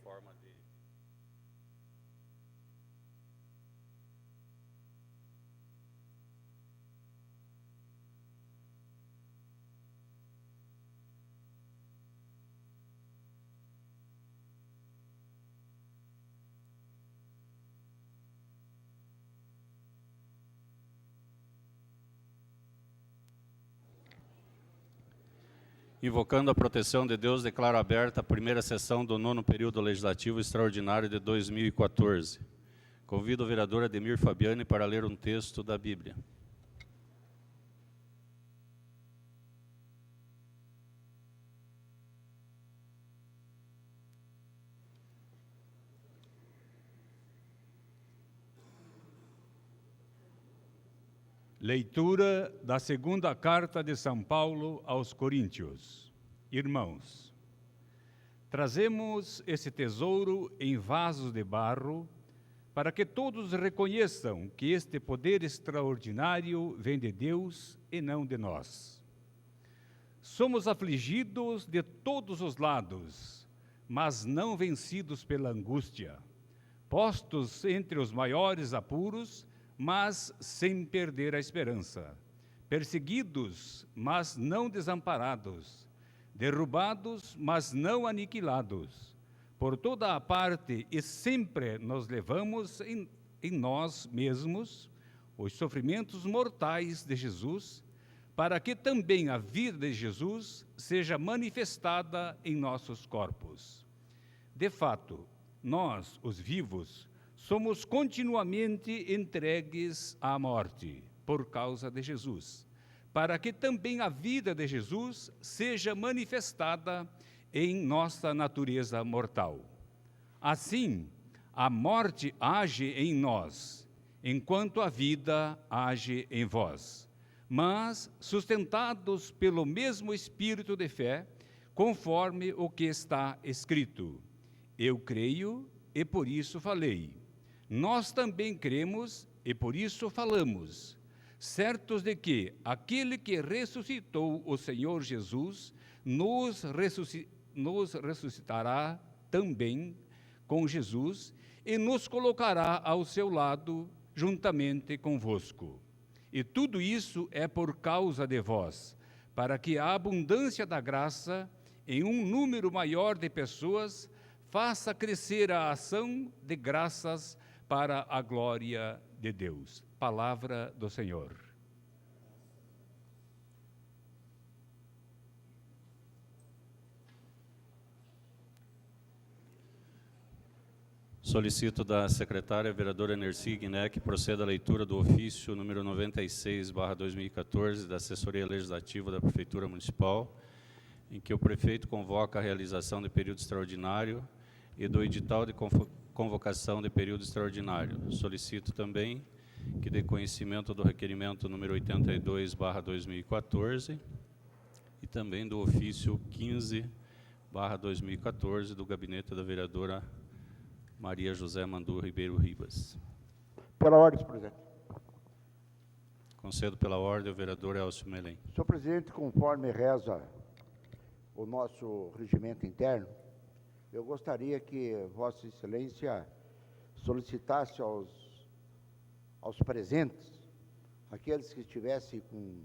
forma de... Invocando a proteção de Deus, declaro aberta a primeira sessão do 9º período legislativo extraordinário de 2014. Convido o vereador Ademir Fabiani para ler um texto da Bíblia. Leitura da segunda carta de São Paulo aos Coríntios. Irmãos, trazemos esse tesouro em vasos de barro, para que todos reconheçam que este poder extraordinário vem de Deus e não de nós. Somos afligidos de todos os lados, mas não vencidos pela angústia, postos entre os maiores apuros, mas sem perder a esperança, perseguidos, mas não desamparados, derrubados, mas não aniquilados. Por toda a parte e sempre nos levamos em nós mesmos os sofrimentos mortais de Jesus, para que também a vida de Jesus seja manifestada em nossos corpos. De fato, nós, os vivos, somos continuamente entregues à morte por causa de Jesus, para que também a vida de Jesus seja manifestada em nossa natureza mortal. Assim, a morte age em nós, enquanto a vida age em vós. Mas, sustentados pelo mesmo espírito de fé, conforme o que está escrito: eu creio e por isso falei. Nós também cremos e por isso falamos, certos de que aquele que ressuscitou o Senhor Jesus nos ressuscitará também com Jesus e nos colocará ao seu lado juntamente convosco. E tudo isso é por causa de vós, para que a abundância da graça em um número maior de pessoas faça crescer a ação de graças para a glória de Deus. Palavra do Senhor. Solicito da secretária, vereadora Nercy Guiné, que proceda à leitura do ofício número 96/2014 da Assessoria Legislativa da Prefeitura Municipal, em que o prefeito convoca a realização de período extraordinário e do edital de convocação de período extraordinário. Solicito também que dê conhecimento do requerimento número 82/2014 e também do ofício 15/2014 do gabinete da vereadora Maria José Mandu Ribeiro Ribas. Pela ordem, senhor presidente. Concedo pela ordem ao vereador Elcio Melém. Senhor presidente, conforme reza o nosso regimento interno, eu gostaria que Vossa Excelência solicitasse aos presentes, aqueles que estivessem com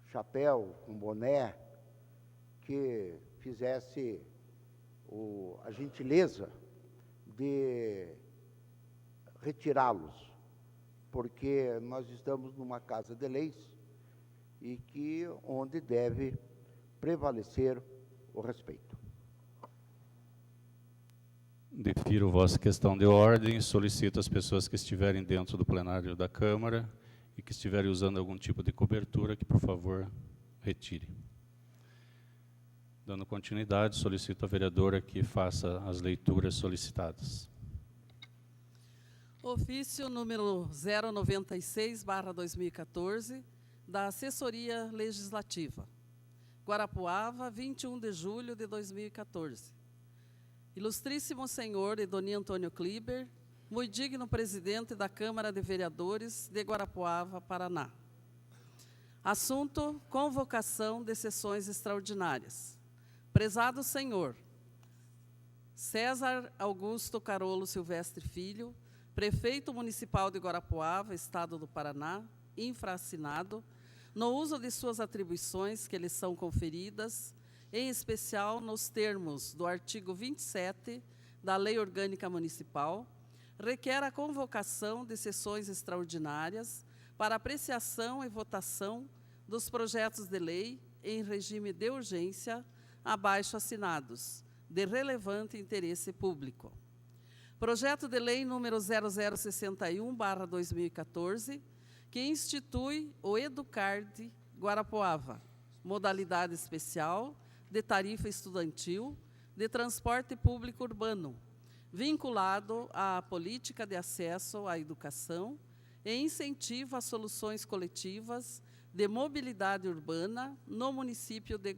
chapéu, com boné, que fizesse a gentileza de retirá-los, porque nós estamos numa casa de leis e que onde deve prevalecer o respeito. Defiro vossa questão de ordem, solicito às pessoas que estiverem dentro do plenário da Câmara e que estiverem usando algum tipo de cobertura, que, por favor, retirem. Dando continuidade, solicito à vereadora que faça as leituras solicitadas. Ofício número 096/2014, da Assessoria Legislativa. Guarapuava, 21 de julho de 2014. Ilustríssimo senhor Edoni Antônio Kliber, muito digno presidente da Câmara de Vereadores de Guarapuava, Paraná. Assunto: convocação de sessões extraordinárias. Prezado senhor, César Augusto Carolo Silvestre Filho, prefeito municipal de Guarapuava, Estado do Paraná, infraassinado, no uso de suas atribuições que lhe são conferidas, em especial nos termos do artigo 27 da Lei Orgânica Municipal, requer a convocação de sessões extraordinárias para apreciação e votação dos projetos de lei em regime de urgência abaixo assinados, de relevante interesse público. Projeto de lei número 0061/2014, que institui o Educard Guarapuava, modalidade especial de tarifa estudantil de transporte público urbano, vinculado à política de acesso à educação e incentivo a soluções coletivas de mobilidade urbana no município de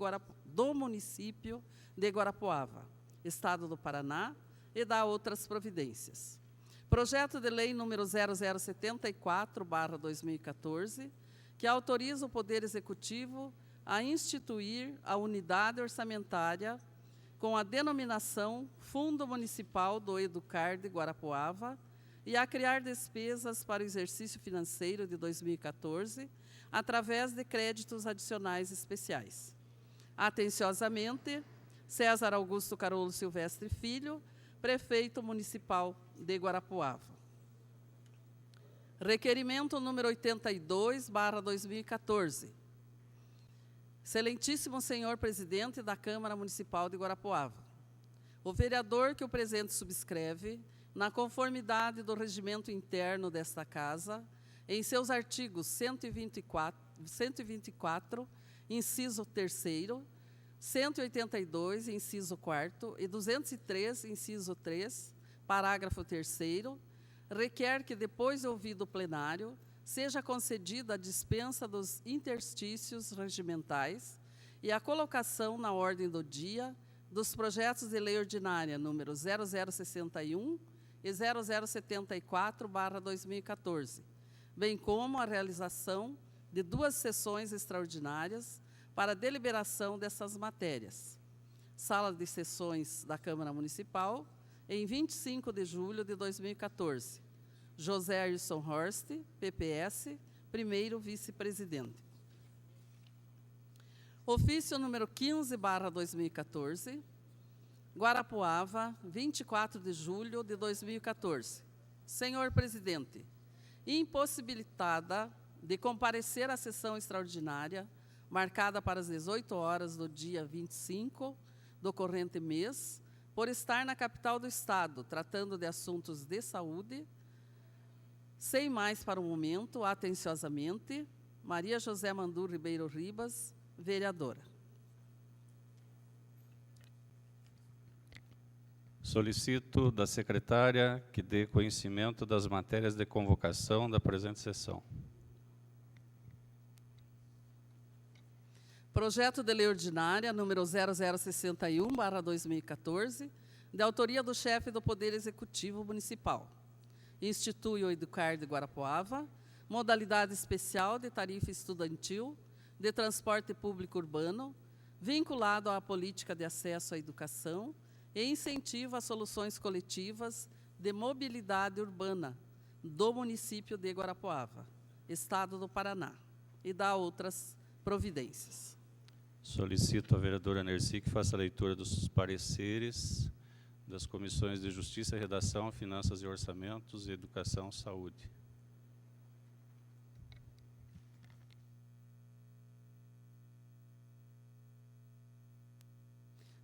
Guarapuava, Estado do Paraná, e dá outras providências. Projeto de lei número 0074/2014, que autoriza o Poder Executivo a instituir a unidade orçamentária com a denominação Fundo Municipal do Educard Guarapuava e a criar despesas para o exercício financeiro de 2014 através de créditos adicionais especiais. Atenciosamente, César Augusto Carolo Silvestre Filho, prefeito municipal de Guarapuava. Requerimento número 82/2014. Excelentíssimo senhor presidente da Câmara Municipal de Guarapuava, o vereador que o presente subscreve, na conformidade do regimento interno desta Casa, em seus artigos 124, inciso 3º, 182, inciso 4º e 203, inciso 3, parágrafo 3º, requer que, depois de ouvido o plenário, seja concedida a dispensa dos interstícios regimentais e a colocação na ordem do dia dos projetos de lei ordinária número 0061 e 0074/2014, bem como a realização de 2 sessões extraordinárias para deliberação dessas matérias. Sala de sessões da Câmara Municipal, em 25 de julho de 2014. José Ayrson Horst, PPS, primeiro vice-presidente. Ofício número 15/2014, Guarapuava, 24 de julho de 2014. Senhor presidente, impossibilitada de comparecer à sessão extraordinária, marcada para as 18 horas do dia 25 do corrente mês, por estar na capital do Estado, tratando de assuntos de saúde, sem mais para o momento, atenciosamente, Maria José Mandu Ribeiro Ribas, vereadora. Solicito da secretária que dê conhecimento das matérias de convocação da presente sessão. Projeto de lei ordinária número 0061/2014, de autoria do chefe do Poder Executivo Municipal. Institui o Educard Guarapuava, modalidade especial de tarifa estudantil de transporte público urbano, vinculado à política de acesso à educação e incentivo a soluções coletivas de mobilidade urbana do município de Guarapuava, Estado do Paraná, e dá outras providências. Solicito à vereadora Nercy que faça a leitura dos pareceres das comissões de Justiça, Redação, Finanças e Orçamentos, e Educação, Saúde.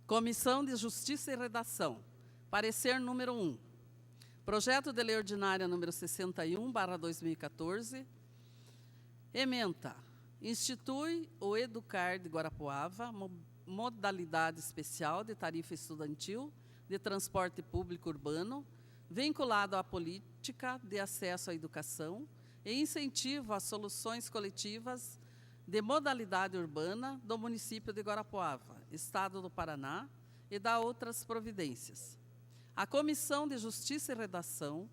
Comissão de Justiça e Redação. Parecer número 1. Projeto de lei ordinária número 61/2014. Ementa. Institui o Educard Guarapuava, modalidade especial de tarifa estudantil de transporte público urbano, vinculado à política de acesso à educação e incentivo a soluções coletivas de modalidade urbana do município de Guarapuava, Estado do Paraná, e dá outras providências. A Comissão de Justiça e Redação,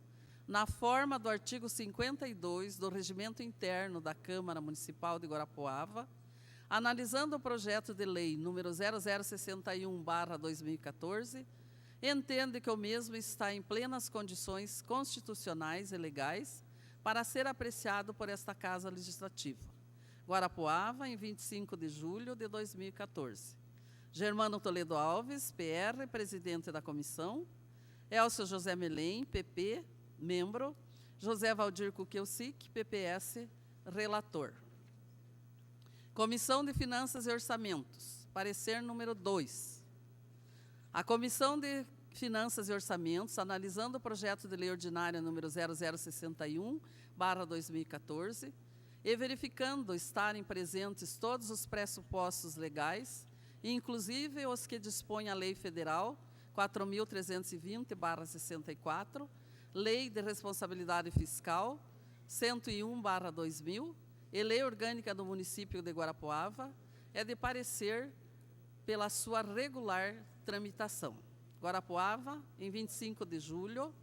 na forma do artigo 52 do Regimento Interno da Câmara Municipal de Guarapuava, analisando o projeto de lei número 0061/2014, entende que o mesmo está em plenas condições constitucionais e legais para ser apreciado por esta Casa Legislativa. Guarapuava, em 25 de julho de 2014. Germano Toledo Alves, PR, presidente da comissão. Elcio José Melém, PP, membro. José Valdir Kukielsic, PPS, relator. Comissão de Finanças e Orçamentos, parecer número 2. A Comissão de Finanças e Orçamentos, analisando o projeto de lei ordinária número 0061/2014, e verificando estarem presentes todos os pressupostos legais, inclusive os que dispõe a Lei Federal 4.320/64, Lei de Responsabilidade Fiscal 101/2000 e Lei Orgânica do Município de Guarapuava, é de parecer pela sua regular tramitação. Guarapuava, em 25 de julho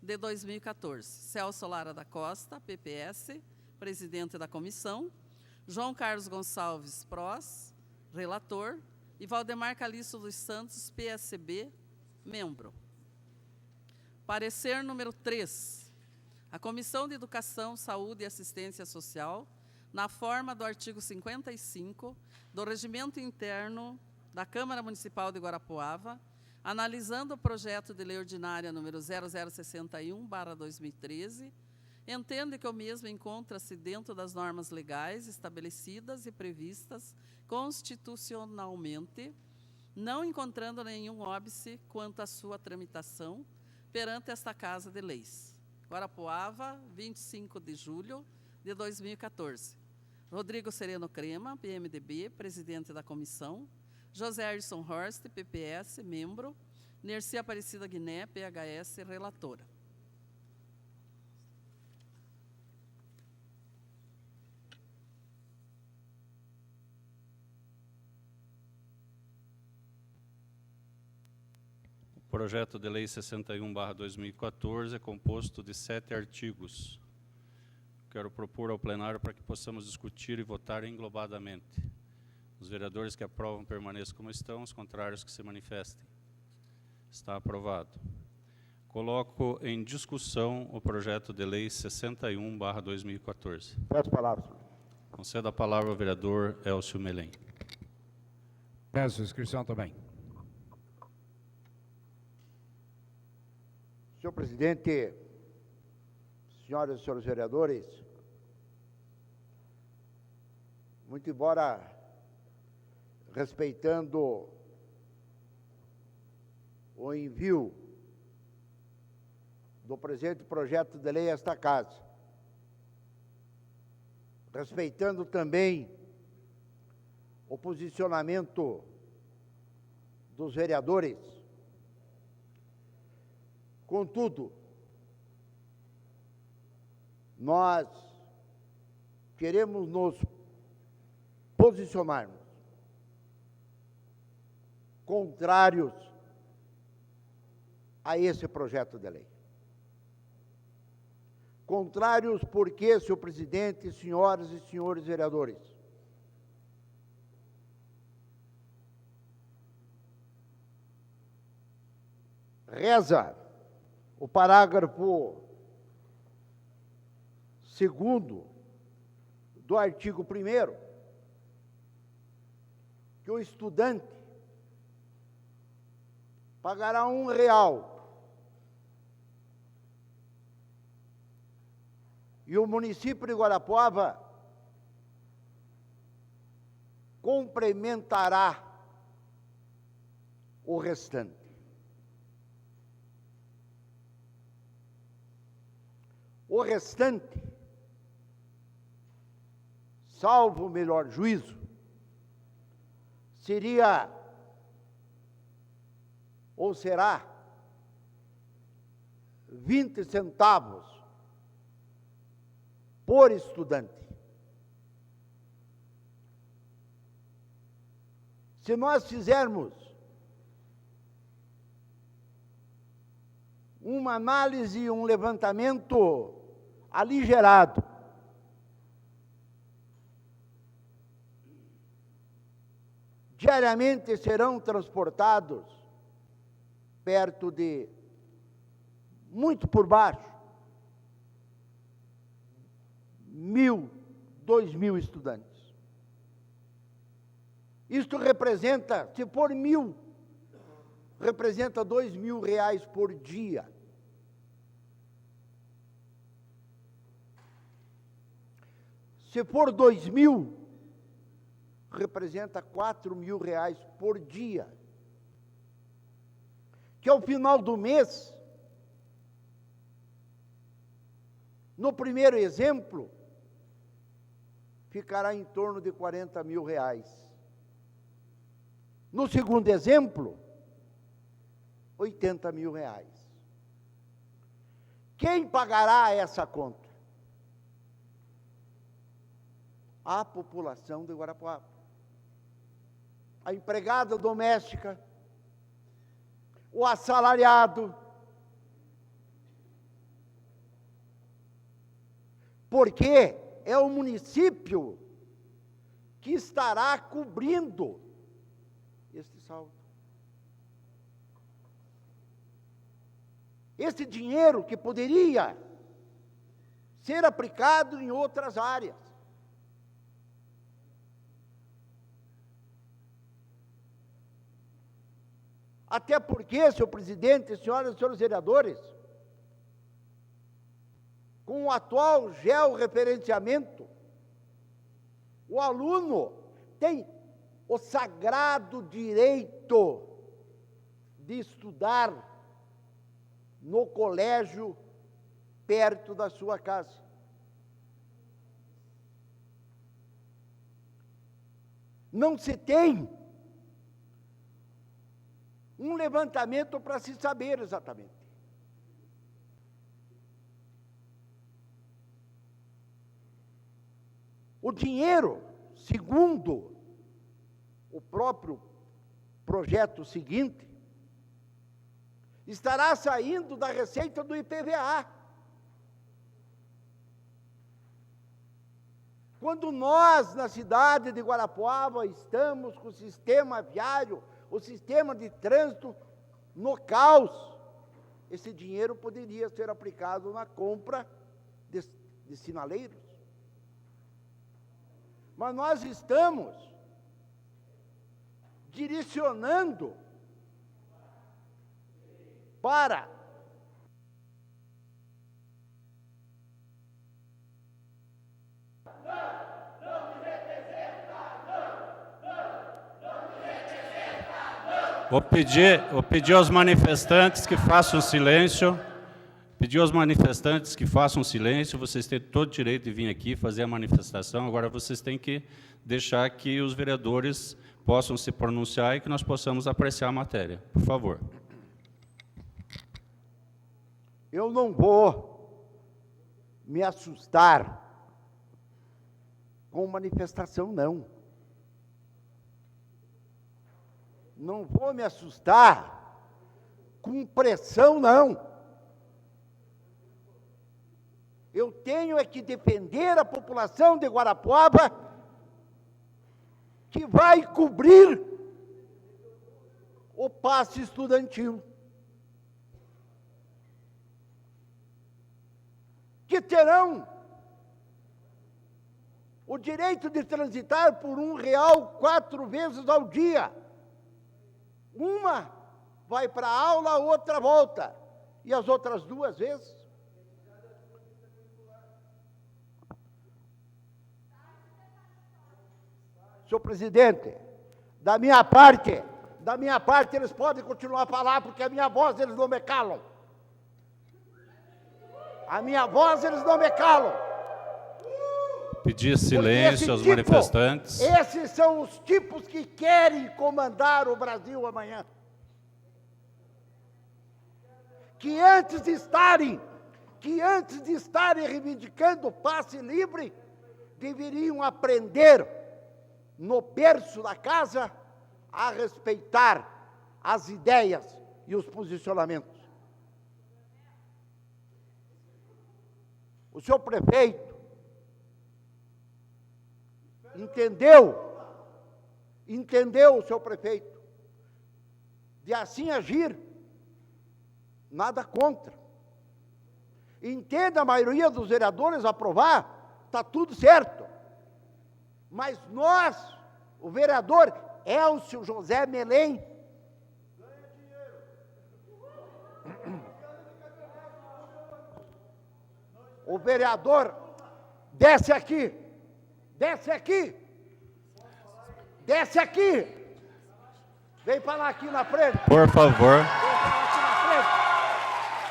de 2014. Celso Lara da Costa, PPS, presidente da comissão. João Carlos Gonçalves Pros, relator. E Valdemar Calixto dos Santos, PSB, membro. Parecer número 3. A Comissão de Educação, Saúde e Assistência Social, na forma do artigo 55 do Regimento Interno da Câmara Municipal de Guarapuava, analisando o projeto de lei ordinária número 0061/2013, entende que o mesmo encontra-se dentro das normas legais estabelecidas e previstas constitucionalmente, não encontrando nenhum óbice quanto à sua tramitação perante esta Casa de Leis. Guarapuava, 25 de julho de 2014. Rodrigo Sereno Crema, PMDB, presidente da comissão. José Ayrson Horst, PPS, membro. Nerci Aparecida Guiné, PHS, relatora. O projeto de lei 61/2014 é composto de 7 artigos. Quero propor ao plenário para que possamos discutir e votar englobadamente. Os vereadores que aprovam permaneçam como estão, os contrários que se manifestem. Está aprovado. Coloco em discussão o projeto de lei 61/2014. Peço palavras. Concedo a palavra ao vereador Elcio Melém. Peço inscrição também. Senhor presidente, senhoras e senhores vereadores, muito embora respeitando o envio do presente projeto de lei a esta casa, respeitando também o posicionamento dos vereadores, contudo, nós queremos nos posicionarmos contrários a esse projeto de lei. Contrários porque, senhor presidente, senhoras e senhores vereadores, reza o parágrafo 2º do artigo 1º, que o estudante pagará R$1 e o município de Guarapuava complementará o restante. O restante, salvo o melhor juízo, seria ou será 20 centavos por estudante. Se nós fizermos uma análise, um levantamento aligerado, diariamente serão transportados perto de, muito por baixo, 1.000, 2.000 estudantes. Isto representa, se for 1.000, representa R$2.000 por dia. Se for 2.000, representa R$4.000 por dia. Que ao final do mês, no primeiro exemplo, ficará em torno de R$40.000. No segundo exemplo, R$80.000. Quem pagará essa conta? A população de Guarapuava. A empregada doméstica, o assalariado. Porque é o município que estará cobrindo este saldo. Esse dinheiro que poderia ser aplicado em outras áreas. Até porque, senhor presidente, senhoras e senhores vereadores, com o atual georreferenciamento, o aluno tem o sagrado direito de estudar no colégio perto da sua casa. Não se tem um levantamento para se saber exatamente. O dinheiro, segundo o próprio projeto seguinte, estará saindo da receita do IPVA. Quando nós, na cidade de Guarapuava, estamos com o sistema viário, o sistema de trânsito no caos, esse dinheiro poderia ser aplicado na compra de sinaleiros. Mas nós estamos direcionando para Vou pedir aos manifestantes que façam silêncio. Pedir aos manifestantes que façam silêncio. Vocês têm todo o direito de vir aqui fazer a manifestação. Agora vocês têm que deixar que os vereadores possam se pronunciar e que nós possamos apreciar a matéria. Por favor. Eu não vou me assustar com manifestação, não. Não vou me assustar com pressão, não. Eu tenho é que defender a população de Guarapuava, que vai cobrir o passe estudantil, que terão o direito de transitar por R$1 4 vezes ao dia. Uma vai para a aula, a outra volta. E as outras 2 vezes? Senhor presidente, da minha parte eles podem continuar a falar, porque a minha voz eles não me calam. A minha voz eles não me calam. Pedir silêncio aos manifestantes. Esses são os tipos que querem comandar o Brasil amanhã. Que antes de estarem reivindicando o passe livre, deveriam aprender no berço da casa a respeitar as ideias e os posicionamentos. O senhor prefeito entendeu o senhor prefeito, de assim agir, Nada contra. Entenda a maioria dos vereadores aprovar, está tudo certo. Mas nós, o vereador Elcio José Melém, o vereador, desce aqui, desce aqui, desce aqui, vem falar aqui na frente. Por favor. Vem falar aqui na frente.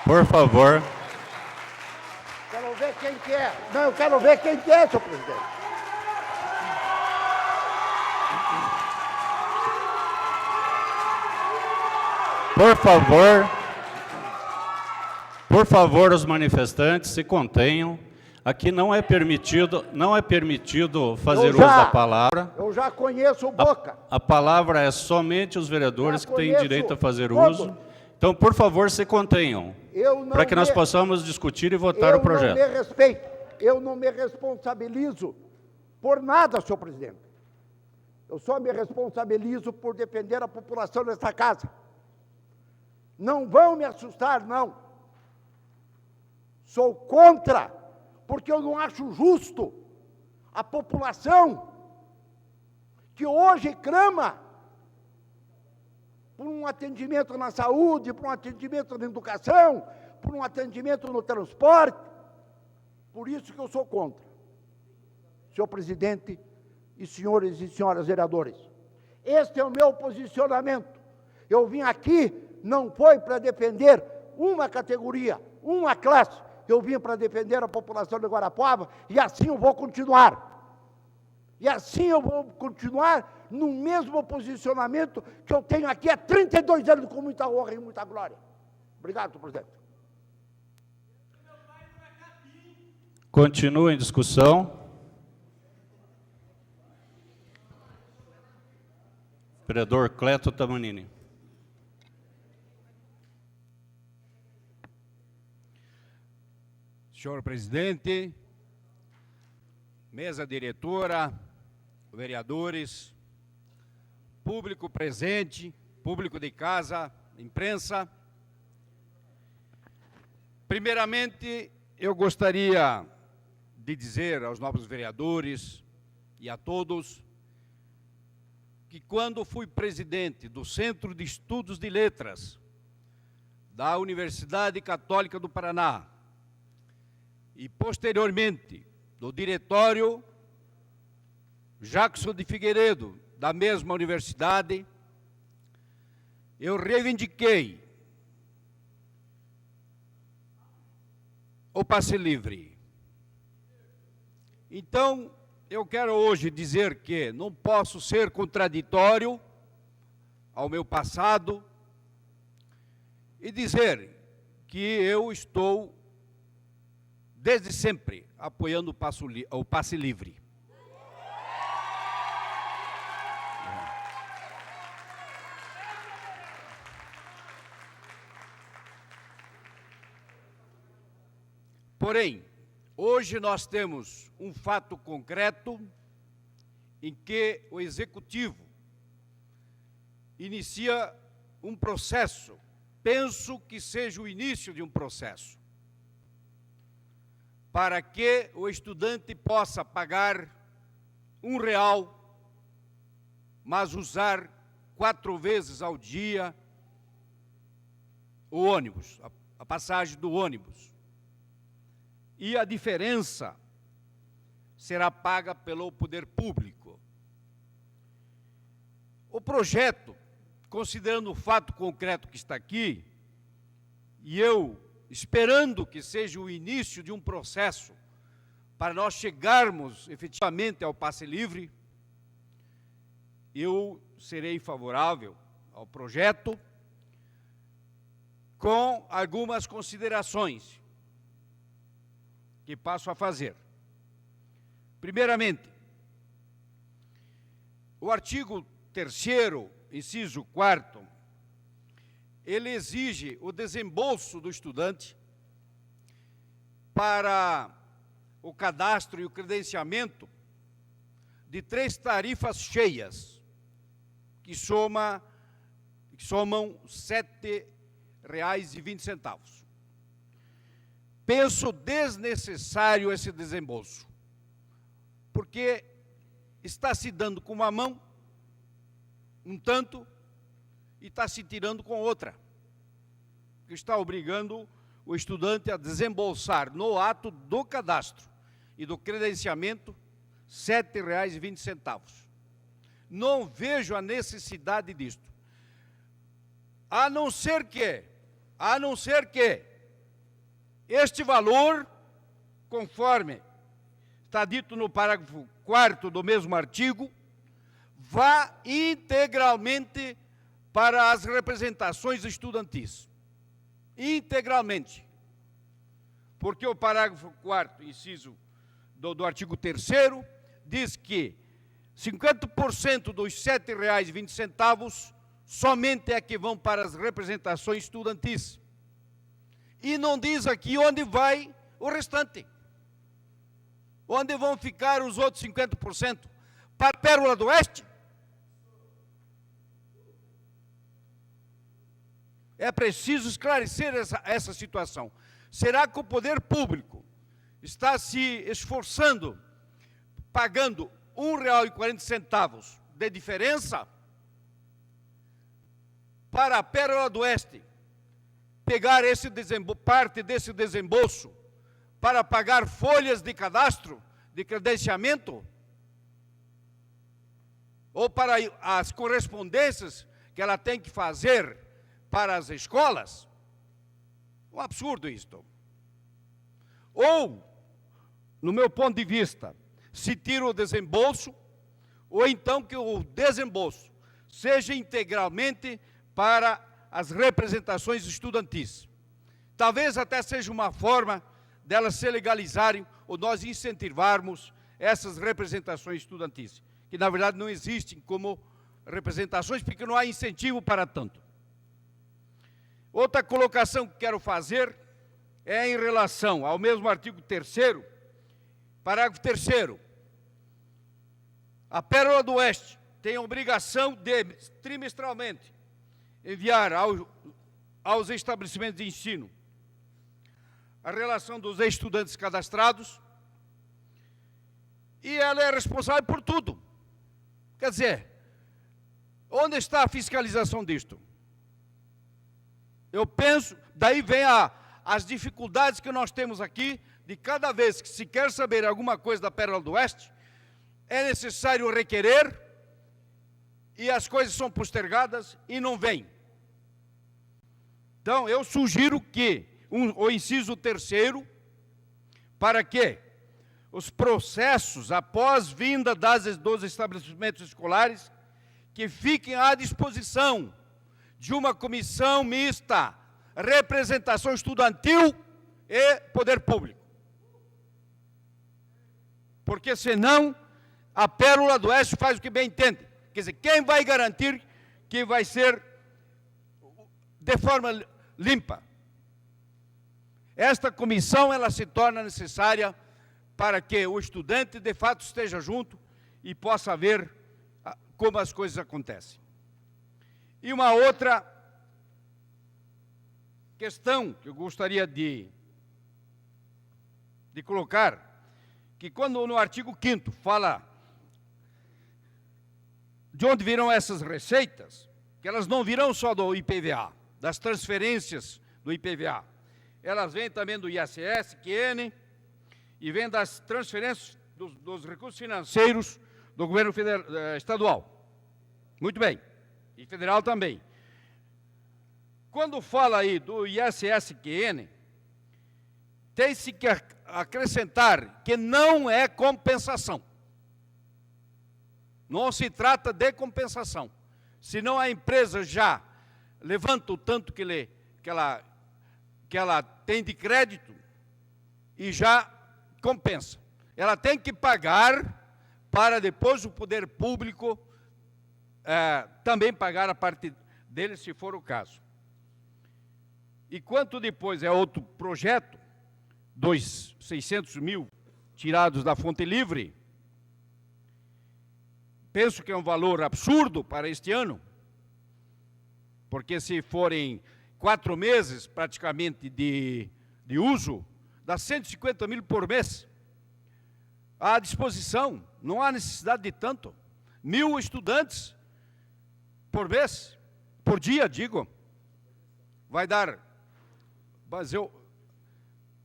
Por favor. Quero ver quem que é. Não, eu quero ver quem que é, senhor presidente. Por favor, os manifestantes se contenham. Aqui não é permitido fazer uso da palavra. Eu já conheço o Boca. A palavra é somente os vereadores que têm direito a fazer todos. uso. Então, por favor, se contenham, para que nós possamos discutir e votar o projeto. Eu não me respeito, eu não me responsabilizo por nada, senhor presidente. Eu só me responsabilizo por defender a população desta casa. Não vão me assustar, não. Sou contra, porque eu não acho justo a população que hoje clama por um atendimento na saúde, por um atendimento na educação, por um atendimento no transporte. Por isso que eu sou contra. Senhor presidente e senhores e senhoras vereadores, este é o meu posicionamento. Eu vim aqui, não foi para defender uma categoria, uma classe, eu vim para defender a população de Guarapuava, e assim eu vou continuar. E assim eu vou continuar no mesmo posicionamento que eu tenho aqui há 32 anos, com muita honra e muita glória. Obrigado, senhor presidente. Continua em discussão. Vereador Cleto Tamanini. Senhor presidente, mesa diretora, vereadores, público presente, público de casa, imprensa. Primeiramente, eu gostaria de dizer aos novos vereadores e a todos que quando fui presidente do Centro de Estudos de Letras da Universidade Católica do Paraná e posteriormente do diretório Jackson de Figueiredo da mesma universidade, eu reivindiquei o passe livre. Então, eu quero hoje dizer que não posso ser contraditório ao meu passado e dizer que eu estou, desde sempre, apoiando o passe livre. Porém, hoje nós temos um fato concreto em que o Executivo inicia um processo, penso que seja o início de um processo, para que o estudante possa pagar R$1, mas usar 4 vezes ao dia o ônibus, a passagem do ônibus. E a diferença será paga pelo poder público. O projeto, considerando o fato concreto que está aqui, e eu esperando que seja o início de um processo para nós chegarmos efetivamente ao passe livre, eu serei favorável ao projeto com algumas considerações que passo a fazer. Primeiramente, o artigo 3º, inciso 4º, ele exige o desembolso do estudante para o cadastro e o credenciamento de 3 tarifas cheias, que somam R$ 7,20. Penso desnecessário esse desembolso, porque está se dando com uma mão um tanto e está se tirando com outra, que está obrigando o estudante a desembolsar no ato do cadastro e do credenciamento R$ 7,20. Não vejo a necessidade disto, a não ser que este valor, conforme está dito no parágrafo 4º do mesmo artigo, vá integralmente para as representações estudantis. Integralmente. Porque o parágrafo 4º, inciso do artigo 3º, diz que 50% dos R$ 7,20 somente é que vão para as representações estudantis. E não diz aqui onde vai o restante. Onde vão ficar os outros 50%? Para a Pérola do Oeste? É preciso esclarecer essa situação. Será que o poder público está se esforçando, pagando R$ 1,40 de diferença para a Pérola do Oeste pegar parte desse desembolso para pagar folhas de cadastro, de credenciamento, ou para as correspondências que ela tem que fazer para as escolas? Um absurdo isto. Ou, no meu ponto de vista, se tira o desembolso, ou então que o desembolso seja integralmente para as representações estudantis. Talvez até seja uma forma delas se legalizarem ou nós incentivarmos essas representações estudantis, que na verdade não existem como representações porque não há incentivo para tanto. Outra colocação que quero fazer é em relação ao mesmo artigo 3º, parágrafo 3º. A Pérola do Oeste tem a obrigação de, trimestralmente, enviar aos estabelecimentos de ensino a relação dos estudantes cadastrados, e ela é responsável por tudo. Quer dizer, onde está a fiscalização disto? Eu penso, daí vem as dificuldades que nós temos aqui, de cada vez que se quer saber alguma coisa da Pérola do Oeste, é necessário requerer, e as coisas são postergadas e não vêm. Então, eu sugiro que o inciso 3º, para que os processos, após vinda dos estabelecimentos escolares, que fiquem à disposição de uma comissão mista, representação estudantil e poder público. Porque senão a Pérola do Oeste faz o que bem entende. Quer dizer, quem vai garantir que vai ser de forma limpa? Esta comissão, ela se torna necessária para que o estudante de fato esteja junto e possa ver como as coisas acontecem. E uma outra questão que eu gostaria de colocar, que quando no artigo 5º fala de onde virão essas receitas, que elas não virão só do IPVA, das transferências do IPVA, elas vêm também do ISS, QN, e vêm das transferências dos recursos financeiros do governo estadual. Muito bem. E federal também. Quando fala aí do ISS-QN, tem-se que acrescentar que não é compensação. Não se trata de compensação. Senão a empresa já levanta o tanto que ela tem de crédito e já compensa. Ela tem que pagar para depois o poder público também pagar a parte dele, se for o caso. E quanto depois é outro projeto, 600 mil tirados da fonte livre, penso que é um valor absurdo para este ano, porque se forem 4 meses, praticamente, de uso, dá 150 mil por mês. À disposição, não há necessidade de tanto. 1.000 estudantes por mês, por dia, digo. Vai dar, mas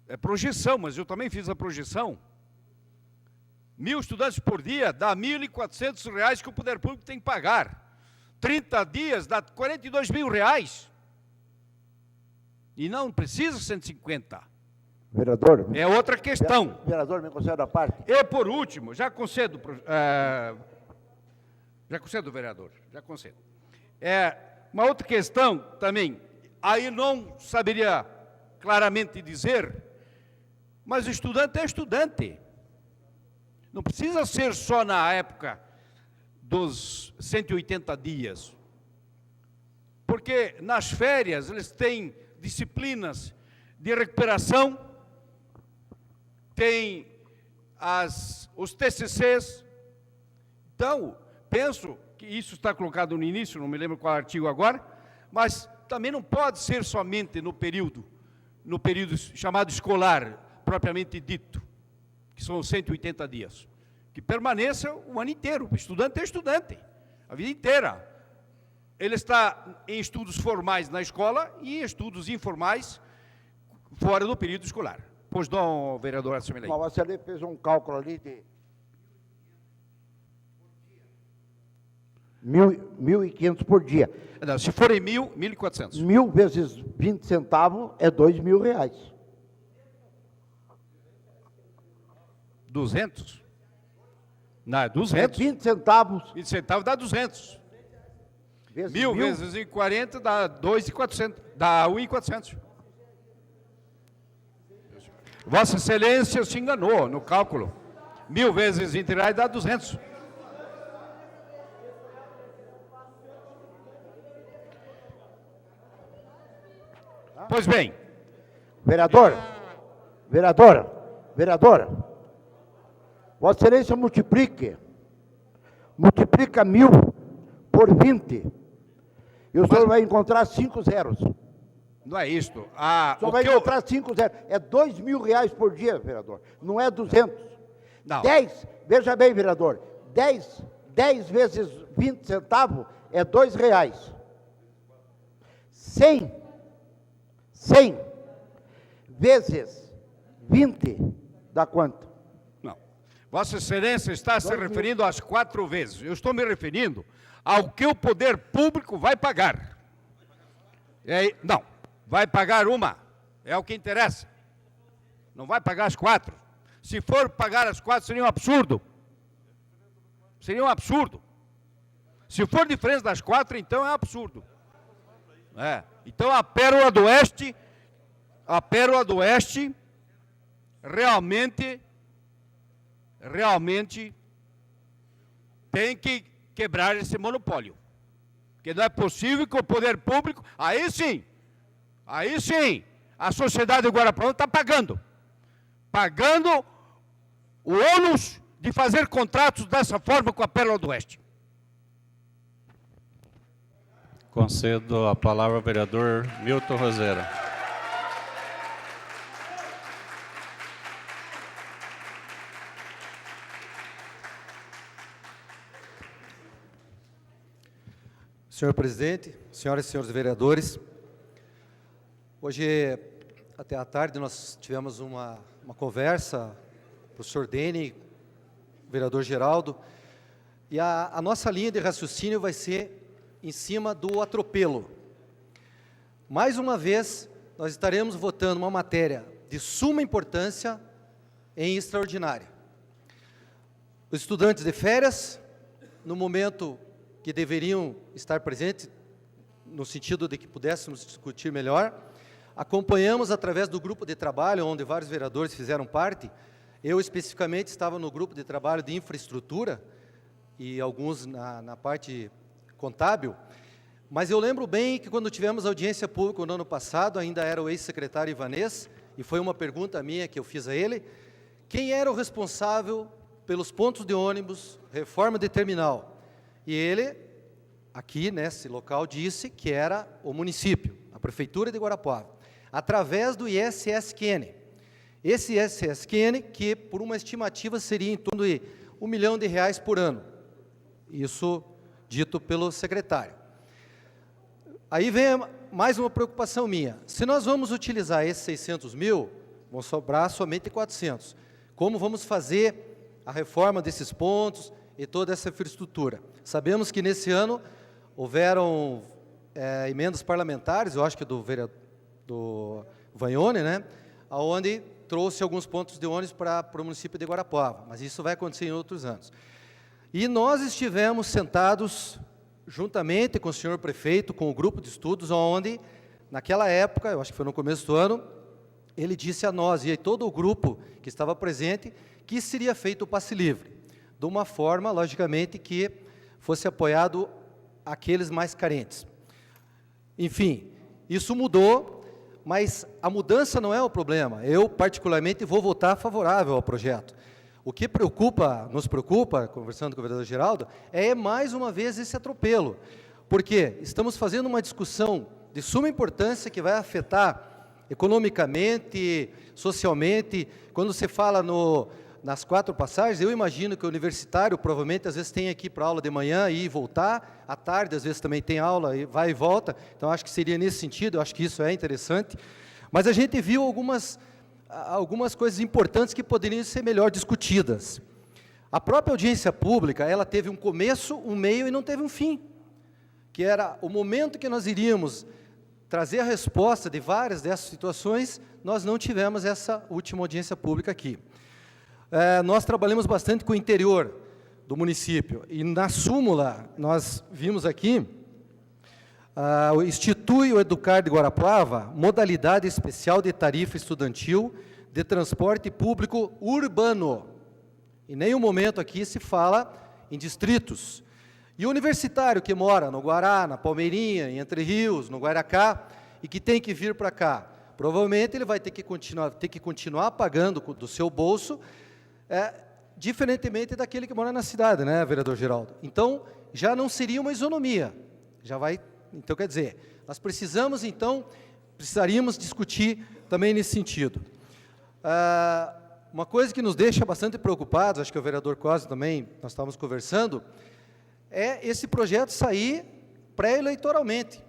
é projeção, mas eu também fiz a projeção. 1.000 estudantes por dia dá R$ 1.400 que o poder público tem que pagar. 30 dias dá R$ 42 mil. E não precisa 150. Vereador. É outra questão. Vereador, me concede a parte. E por último, já concedo, vereador, já concedo. Uma outra questão também, aí não saberia claramente dizer, mas o estudante é estudante. Não precisa ser só na época dos 180 dias. Porque nas férias eles têm disciplinas de recuperação, tem os TCCs. Então, penso que isso está colocado no início, não me lembro qual artigo agora, mas também não pode ser somente no período chamado escolar, propriamente dito, que são 180 dias. Que permaneça o ano inteiro. O estudante é estudante, a vida inteira. Ele está em estudos formais na escola e em estudos informais fora do período escolar. Pois não, vereador Assimilei. Mas você ali fez um cálculo ali de 1.500 por dia. Não, se forem 1.400. 1.000 vezes 20 centavos é R$2.000. 200? Não, é 200. 20 centavos. 20 centavos dá 200. Vezes 1.000 vezes 40 dá 2.400. Dá 1.400. Vossa Excelência se enganou no cálculo. 1.000 vezes 20 reais dá 200. Pois bem. Vereador, Vossa Excelência multiplica 1.000 por 20, e o senhor vai encontrar 5 zeros. Não é isto. O senhor vai encontrar 5 zeros. É R$2.000 por dia, vereador. Não é 200. Não. 10, veja bem, vereador. 10 vezes 20 centavos é R$2. 100 vezes 20 dá quanto? Não. Vossa Excelência está se referindo às 4 vezes. Eu estou me referindo ao que o poder público vai pagar. Não, vai pagar uma. É o que interessa. Não vai pagar as 4. Se for pagar as 4, seria um absurdo. Seria um absurdo. Se for diferente das 4, então é um absurdo. Então a Pérola do Oeste realmente tem que quebrar esse monopólio. Porque não é possível que o poder público, aí sim, a sociedade de Guarapuava está pagando o ônus de fazer contratos dessa forma com a Pérola do Oeste. Concedo a palavra ao vereador Milton Roseira. Senhor presidente, senhoras e senhores vereadores, hoje, até à tarde, nós tivemos uma conversa, o professor Dene, o vereador Geraldo, e a nossa linha de raciocínio vai ser em cima do atropelo. Mais uma vez, nós estaremos votando uma matéria de suma importância em extraordinária. Os estudantes de férias, no momento que deveriam estar presentes, no sentido de que pudéssemos discutir melhor, acompanhamos através do grupo de trabalho, onde vários vereadores fizeram parte. Eu, especificamente, estava no grupo de trabalho de infraestrutura, e alguns na parte contábil, mas eu lembro bem que quando tivemos audiência pública no ano passado, ainda era o ex-secretário Ivanês, e foi uma pergunta minha que eu fiz a ele, quem era o responsável pelos pontos de ônibus, reforma de terminal? E ele, aqui nesse local, disse que era o município, a Prefeitura de Guarapuava, através do ISSQN. Esse ISSQN, que por uma estimativa seria em torno de R$1 milhão por ano. Isso dito pelo secretário. Aí vem mais uma preocupação minha. Se nós vamos utilizar esses 600 mil, vão sobrar somente 400. Como vamos fazer a reforma desses pontos e toda essa infraestrutura? Sabemos que nesse ano houveram emendas parlamentares, eu acho que do Vagnoni, né, onde trouxe alguns pontos de ônibus para o município de Guarapuava, mas isso vai acontecer em outros anos. E nós estivemos sentados juntamente com o senhor prefeito, com o grupo de estudos, onde, naquela época, eu acho que foi no começo do ano, ele disse a nós e a todo o grupo que estava presente que seria feito o passe livre, de uma forma, logicamente, que fosse apoiado aqueles mais carentes. Enfim, isso mudou, mas a mudança não é o problema. Eu, particularmente, vou votar favorável ao projeto. O que nos preocupa, conversando com o vereador Geraldo, é mais uma vez esse atropelo, porque estamos fazendo uma discussão de suma importância que vai afetar economicamente, socialmente. Quando você fala nas 4 passagens, eu imagino que o universitário provavelmente às vezes tem aqui para aula de manhã e voltar, à tarde às vezes também tem aula, e vai e volta, então acho que seria nesse sentido, eu acho que isso é interessante, mas a gente viu algumas coisas importantes que poderiam ser melhor discutidas. A própria audiência pública, ela teve um começo, um meio e não teve um fim, que era o momento que nós iríamos trazer a resposta de várias dessas situações, nós não tivemos essa última audiência pública aqui. Nós trabalhamos bastante com o interior do município, e na súmula nós vimos aqui, institui o Educar de Guarapuava modalidade especial de tarifa estudantil de transporte público urbano. Em nenhum momento aqui se fala em distritos. E o universitário que mora no Guará, na Palmeirinha, em Entre Rios, no Guaracá, e que tem que vir para cá, provavelmente ele vai ter que continuar pagando do seu bolso, diferentemente daquele que mora na cidade, né, vereador Geraldo? Então, já não seria uma isonomia, então, quer dizer, nós precisaríamos discutir também nesse sentido. Uma coisa que nos deixa bastante preocupados, acho que o vereador Cosme também, nós estávamos conversando, é esse projeto sair pré-eleitoralmente.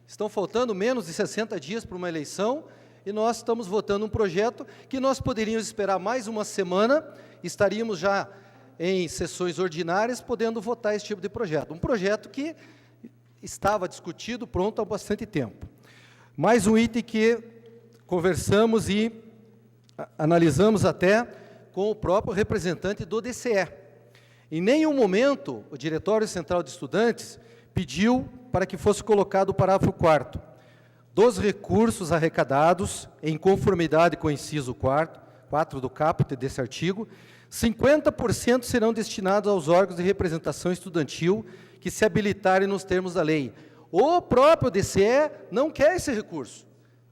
Estão faltando menos de 60 dias para uma eleição, e nós estamos votando um projeto que nós poderíamos esperar mais uma semana, estaríamos já em sessões ordinárias podendo votar esse tipo de projeto. Um projeto que estava discutido, pronto há bastante tempo. Mais um item que conversamos e analisamos até com o próprio representante do DCE. Em nenhum momento o Diretório Central de Estudantes pediu para que fosse colocado o parágrafo 4º. Dos recursos arrecadados, em conformidade com o inciso 4 do caput desse artigo, 50% serão destinados aos órgãos de representação estudantil que se habilitarem nos termos da lei. O próprio DCE não quer esse recurso.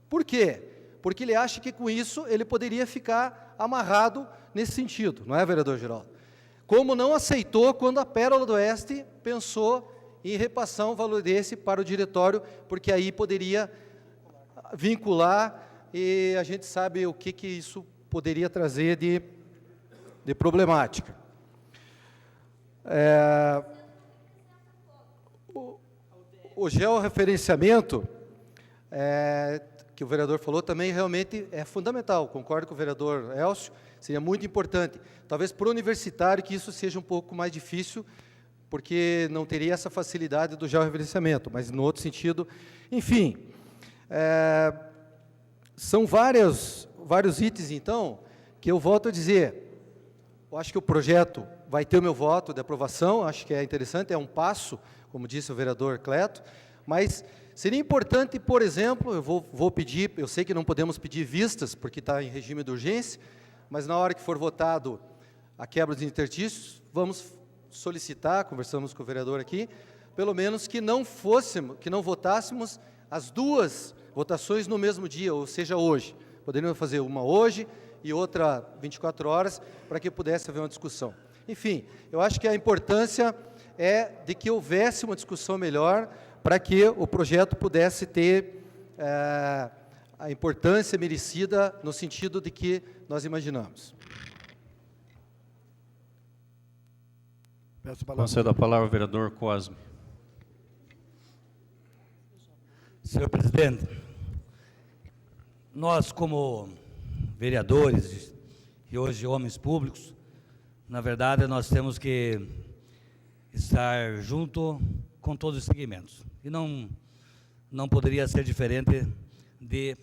Por quê? Porque ele acha que com isso ele poderia ficar amarrado nesse sentido, não é, vereador Geraldo? Como não aceitou quando a Pérola do Oeste pensou em repassar um valor desse para o diretório, porque aí poderia vincular, e a gente sabe o que isso poderia trazer de problemática. O georreferenciamento, que o vereador falou, também realmente é fundamental, concordo com o vereador Elcio, seria muito importante. Talvez para o universitário que isso seja um pouco mais difícil, porque não teria essa facilidade do georreferenciamento, mas no outro sentido, enfim, são vários itens, então, que eu volto a dizer, eu acho que o projeto vai ter o meu voto de aprovação, acho que é interessante, é um passo, como disse o vereador Cleto, mas seria importante, por exemplo, eu vou pedir, eu sei que não podemos pedir vistas, porque está em regime de urgência, mas na hora que for votado a quebra dos interstícios, vamos solicitar, conversamos com o vereador aqui, pelo menos que não votássemos as 2 votações no mesmo dia, ou seja, hoje. Poderíamos fazer uma hoje e outra 24 horas, para que pudesse haver uma discussão. Enfim, eu acho que a importância é de que houvesse uma discussão melhor, para que o projeto pudesse ter a importância merecida no sentido de que nós imaginamos. Peço a palavra. Concedo a palavra ao vereador Cosme. Senhor presidente, nós como vereadores e hoje homens públicos, na verdade nós temos que estar junto com todos os segmentos. E não poderia ser diferente de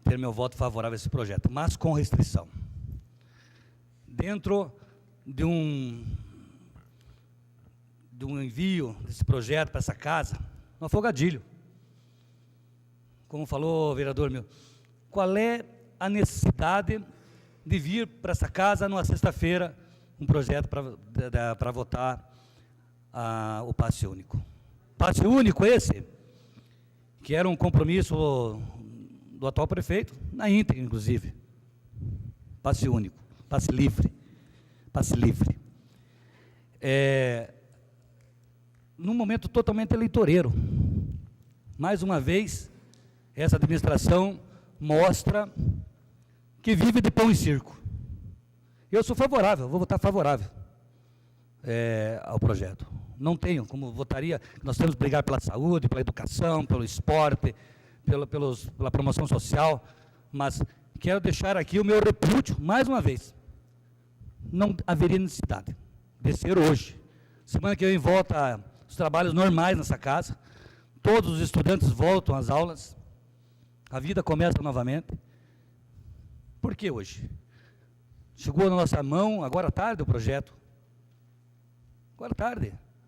ter meu voto favorável a esse projeto, mas com restrição. Dentro de um envio desse projeto para essa casa, um afogadilho. Como falou o vereador meu, qual é a necessidade de vir para essa casa numa sexta-feira um projeto para votar o passe único? Passe único esse, que era um compromisso do atual prefeito, na íntegra, inclusive. Passe único, passe livre, passe livre. Num momento totalmente eleitoreiro. Mais uma vez, essa administração mostra que vive de pão e circo. Eu sou favorável, vou votar favorável ao projeto. Não tenho como votaria, nós temos que brigar pela saúde, pela educação, pelo esporte, pela promoção social, mas quero deixar aqui o meu repúdio, mais uma vez. Não haveria necessidade de ser hoje. Semana que vem volta os trabalhos normais nessa casa, todos os estudantes voltam às aulas, a vida começa novamente. Por que hoje? Chegou na nossa mão, agora à tarde, o projeto. Agora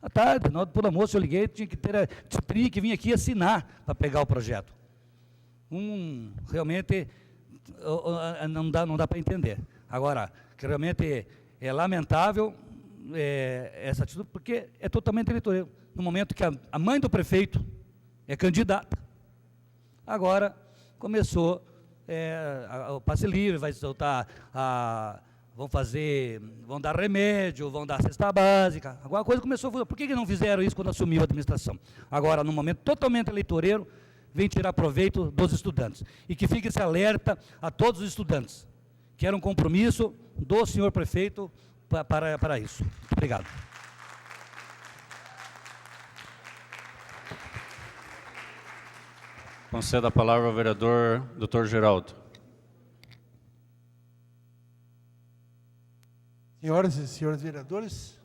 à tarde, na hora do almoço eu liguei, tinha que vir aqui assinar para pegar o projeto. Realmente não dá para entender. Agora, que realmente é lamentável essa atitude, porque é totalmente eleitoral. No momento que a mãe do prefeito é candidata, agora começou o passe livre, vai soltar, vão dar remédio, vão dar cesta básica, alguma coisa começou. Por que não fizeram isso quando assumiu a administração? Agora, no momento totalmente eleitoreiro, vem tirar proveito dos estudantes. E que fique esse alerta a todos os estudantes, que era um compromisso do senhor prefeito para isso. Muito obrigado. Concedo a palavra ao vereador Dr. Geraldo. Senhoras e senhores vereadores,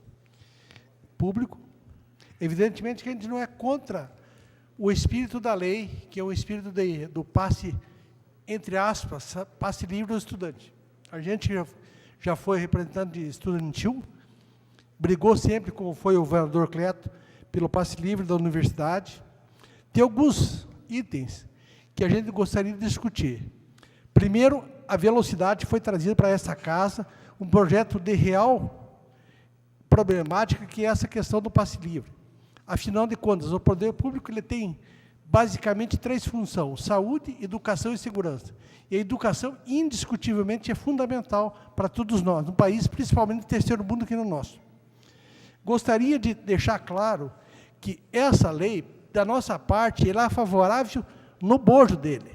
público, evidentemente que a gente não é contra o espírito da lei, que é o espírito do passe, entre aspas, passe livre do estudante. A gente já foi representante estudantil, brigou sempre, como foi o vereador Cleto, pelo passe livre da universidade. Tem alguns itens que a gente gostaria de discutir. Primeiro, a velocidade foi trazida para essa casa, um projeto de real problemática, que é essa questão do passe livre. Afinal de contas, o poder público ele tem basicamente 3 funções: saúde, educação e segurança. E a educação, indiscutivelmente, é fundamental para todos nós, no país, principalmente no terceiro mundo que no nosso. Gostaria de deixar claro que essa lei, da nossa parte, ela é favorável no bojo dele,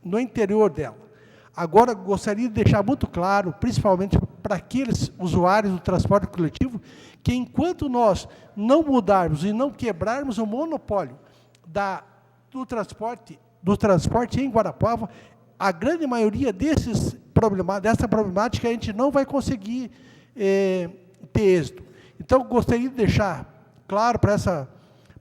no interior dela. Agora, gostaria de deixar muito claro, principalmente para aqueles usuários do transporte coletivo, que enquanto nós não mudarmos e não quebrarmos o monopólio do transporte em Guarapuava, a grande maioria dessa problemática a gente não vai conseguir ter êxito. Então, gostaria de deixar claro para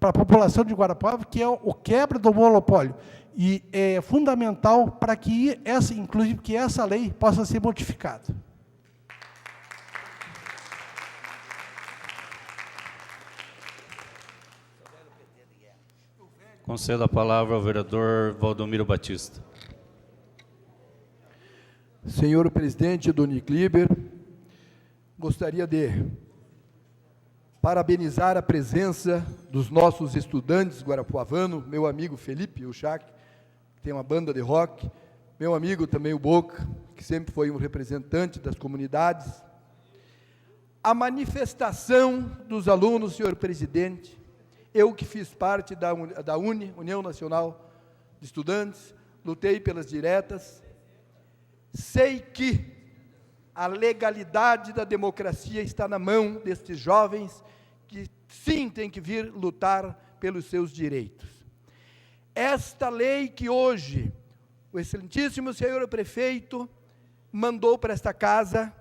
a população de Guarapuava que é o quebra do monopólio, e é fundamental para que inclusive que essa lei possa ser modificada. Concedo a palavra ao vereador Valdomiro Batista. Senhor presidente Doni Kliber, gostaria de parabenizar a presença dos nossos estudantes guarapuavanos, meu amigo Felipe Uchac, que tem uma banda de rock, meu amigo também o Boca, que sempre foi um representante das comunidades. A manifestação dos alunos, senhor presidente, eu que fiz parte da UNE, União Nacional de estudantes, lutei pelas diretas. Sei que a legalidade da democracia está na mão destes jovens que sim têm que vir lutar pelos seus direitos. Esta lei que hoje o excelentíssimo senhor prefeito mandou para esta casa,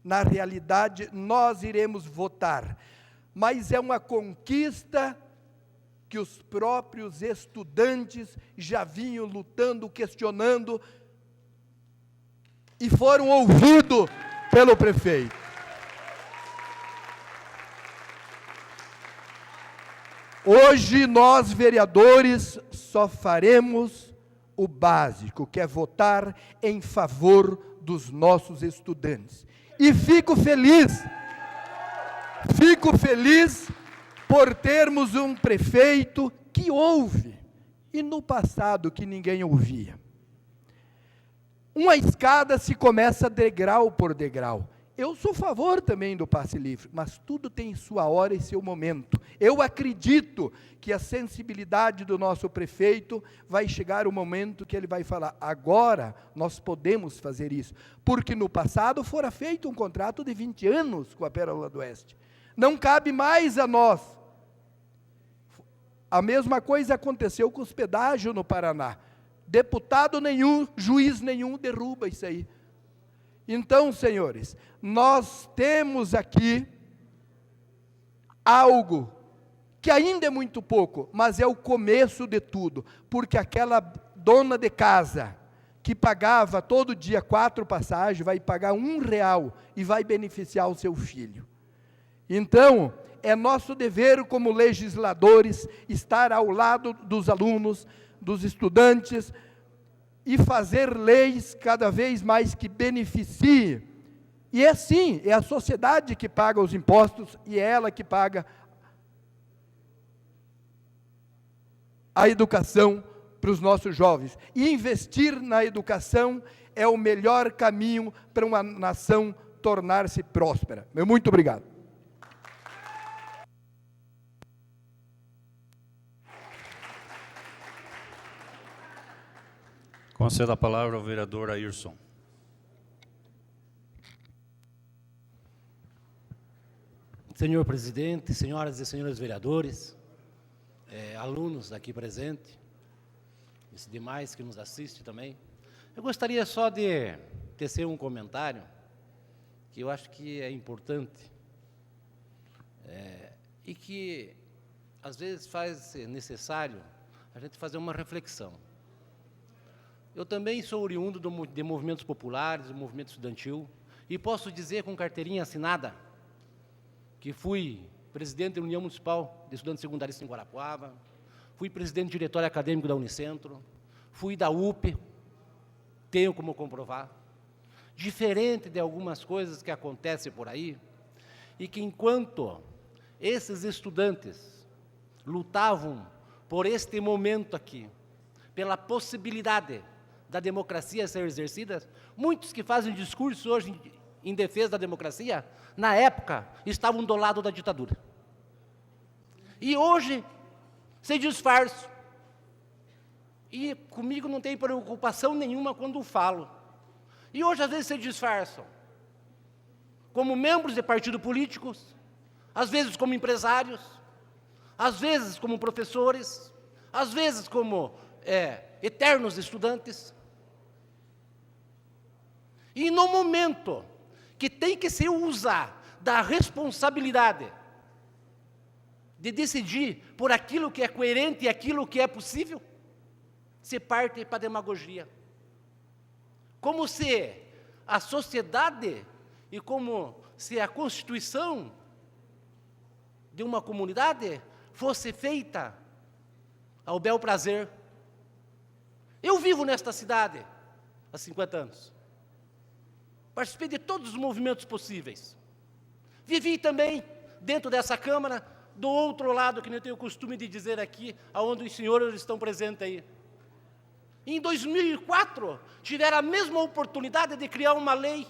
na realidade nós iremos votar, mas é uma conquista que os próprios estudantes já vinham lutando, questionando, e foram ouvidos pelo prefeito. Hoje nós, vereadores, só faremos o básico, que é votar em favor dos nossos estudantes. E fico feliz por termos um prefeito que ouve, e no passado que ninguém ouvia. Uma escada se começa degrau por degrau. Eu sou a favor também do passe livre, mas tudo tem sua hora e seu momento. Eu acredito que a sensibilidade do nosso prefeito vai chegar o momento que ele vai falar, agora nós podemos fazer isso, porque no passado fora feito um contrato de 20 anos com a Pérola do Oeste. Não cabe mais a nós. A mesma coisa aconteceu com os pedágios no Paraná. Deputado nenhum, juiz nenhum derruba isso aí. Então, senhores, nós temos aqui algo que ainda é muito pouco, mas é o começo de tudo, porque aquela dona de casa que pagava todo dia 4 passagens, vai pagar R$1 e vai beneficiar o seu filho. Então, é nosso dever como legisladores estar ao lado dos alunos, dos estudantes, e fazer leis cada vez mais que beneficiem. E é sim, é a sociedade que paga os impostos e é ela que paga a educação para os nossos jovens. E investir na educação é o melhor caminho para uma nação tornar-se próspera. Muito obrigado. Concedo a palavra ao vereador Ayrson. Senhor presidente, senhoras e senhores vereadores, alunos aqui presentes, e demais que nos assistem também, eu gostaria só de tecer um comentário que eu acho que é importante e que às vezes faz necessário a gente fazer uma reflexão. Eu também sou oriundo de movimentos populares, do movimento estudantil, e posso dizer com carteirinha assinada que fui presidente da União Municipal de Estudantes Secundaristas em Guarapuava, fui presidente do diretório acadêmico da Unicentro, fui da UP, tenho como comprovar. Diferente de algumas coisas que acontecem por aí, e que enquanto esses estudantes lutavam por este momento aqui, pela possibilidade da democracia ser exercida, muitos que fazem discurso hoje em defesa da democracia, na época, estavam do lado da ditadura. E hoje, se disfarçam. E comigo não tem preocupação nenhuma quando falo. E hoje, às vezes, se disfarçam. Como membros de partidos políticos, às vezes como empresários, às vezes como professores, às vezes como eternos estudantes. E no momento que tem que se usar da responsabilidade de decidir por aquilo que é coerente e aquilo que é possível, se parte para a demagogia. Como se a sociedade e como se a constituição de uma comunidade fosse feita ao bel prazer. Eu vivo nesta cidade há 50 anos. Participei de todos os movimentos possíveis. Vivi também dentro dessa Câmara, do outro lado, que eu tenho o costume de dizer aqui, onde os senhores estão presentes aí. Em 2004, tiveram a mesma oportunidade de criar uma lei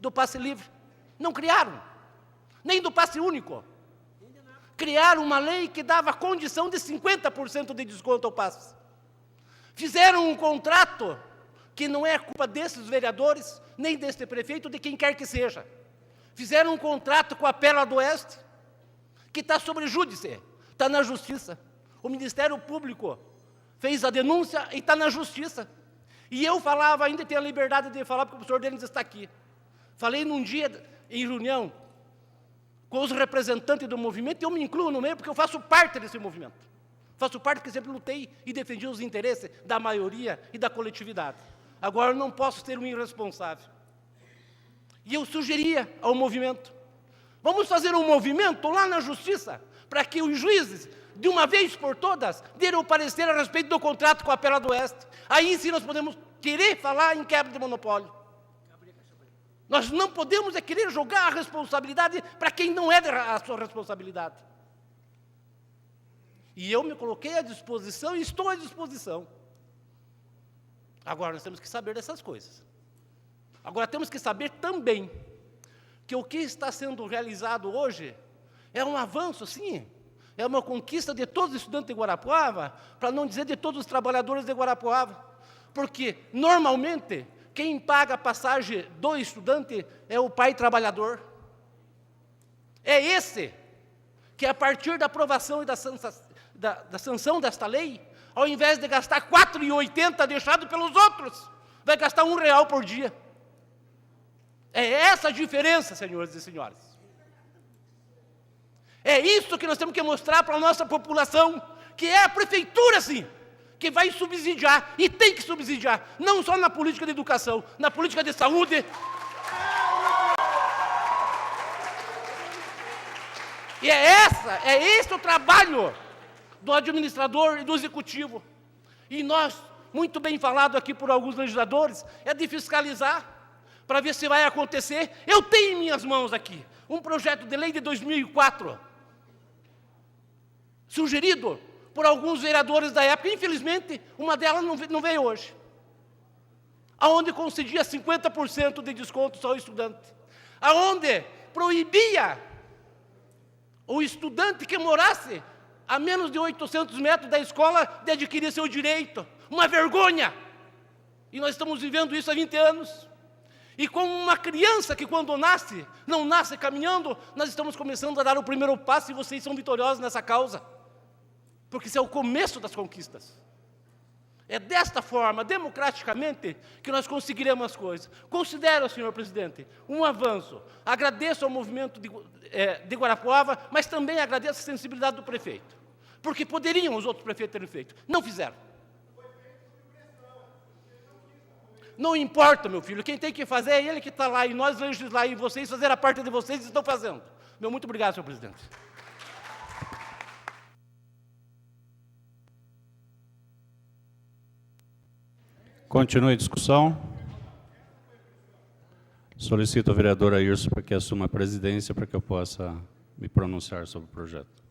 do passe livre. Não criaram, nem do passe único. Criaram uma lei que dava condição de 50% de desconto ao passe. Fizeram um contrato que não é culpa desses vereadores, nem deste prefeito, de quem quer que seja. Fizeram um contrato com a Pérola do Oeste, que está sobre júdice, está na justiça. O Ministério Público fez a denúncia e está na justiça. E eu falava, ainda tenho a liberdade de falar, porque o professor Denis está aqui. Falei num dia, em reunião, com os representantes do movimento, e eu me incluo no meio, porque eu faço parte desse movimento. Faço parte porque sempre lutei e defendi os interesses da maioria e da coletividade. Agora, eu não posso ser um irresponsável. E eu sugeria ao movimento, vamos fazer um movimento lá na justiça, para que os juízes, de uma vez por todas, deram o parecer a respeito do contrato com a Pérola do Oeste. Aí sim nós podemos querer falar em quebra de monopólio. Nós não podemos querer jogar a responsabilidade para quem não é a sua responsabilidade. E eu me coloquei à disposição e estou à disposição. Agora, nós temos que saber dessas coisas. Agora, temos que saber também que o que está sendo realizado hoje é um avanço, sim, é uma conquista de todos os estudantes de Guarapuava, para não dizer de todos os trabalhadores de Guarapuava, porque, normalmente, quem paga a passagem do estudante é o pai trabalhador. É esse que, a partir da aprovação e da sanção desta lei, ao invés de gastar R$ 4,80 deixado pelos outros, vai gastar R$ 1 por dia. É essa a diferença, senhores e senhoras. É isso que nós temos que mostrar para a nossa população, que é a prefeitura, sim, que vai subsidiar, e tem que subsidiar, não só na política de educação, na política de saúde. E é esse o trabalho do administrador e do executivo. E nós, muito bem falado aqui por alguns legisladores, é de fiscalizar, para ver se vai acontecer. Eu tenho em minhas mãos aqui um projeto de lei de 2004, sugerido por alguns vereadores da época, infelizmente, uma delas não veio hoje, aonde concedia 50% de desconto ao estudante, aonde proibia o estudante que morasse a menos de 800 metros da escola de adquirir seu direito. Uma vergonha! E nós estamos vivendo isso há 20 anos. E como uma criança que, quando nasce, não nasce caminhando, nós estamos começando a dar o primeiro passo e vocês são vitoriosos nessa causa. Porque isso é o começo das conquistas. É desta forma, democraticamente, que nós conseguiremos as coisas. Considero, senhor presidente, um avanço. Agradeço ao movimento de Guarapuava, mas também agradeço a sensibilidade do prefeito. Porque poderiam os outros prefeitos terem feito. Não fizeram. Não importa, meu filho, quem tem que fazer é ele que está lá, e nós legislar, e vocês fazer a parte de vocês estão fazendo. Muito obrigado, senhor presidente. Continue a discussão. Solicito ao vereador Airson para que assuma a presidência, para que eu possa me pronunciar sobre o projeto.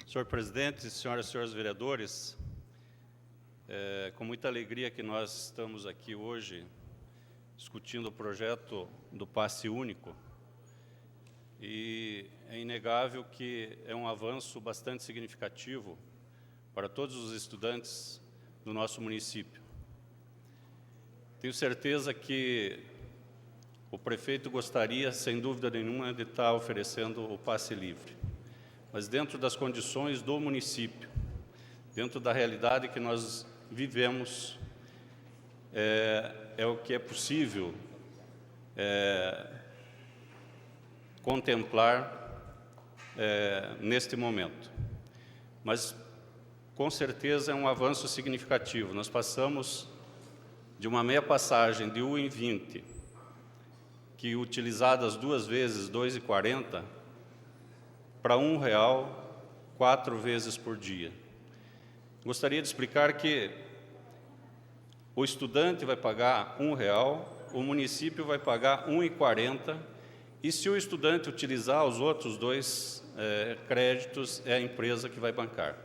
Senhor presidente, senhoras e senhores vereadores, com muita alegria que nós estamos aqui hoje discutindo o projeto do passe único, e é inegável que é um avanço bastante significativo para todos os estudantes do nosso município. Tenho certeza que o prefeito gostaria, sem dúvida nenhuma, de estar oferecendo o passe livre, mas dentro das condições do município, dentro da realidade que nós vivemos, é o que é possível contemplar neste momento. Mas, com certeza, é um avanço significativo. Nós passamos de uma meia passagem de 1,20, que utilizadas duas vezes, R$ 2,40, para R$ 1,00, 4 vezes por dia. Gostaria de explicar que o estudante vai pagar R$ 1,00, o município vai pagar R$ 1,40, e se o estudante utilizar os outros dois créditos, é a empresa que vai bancar.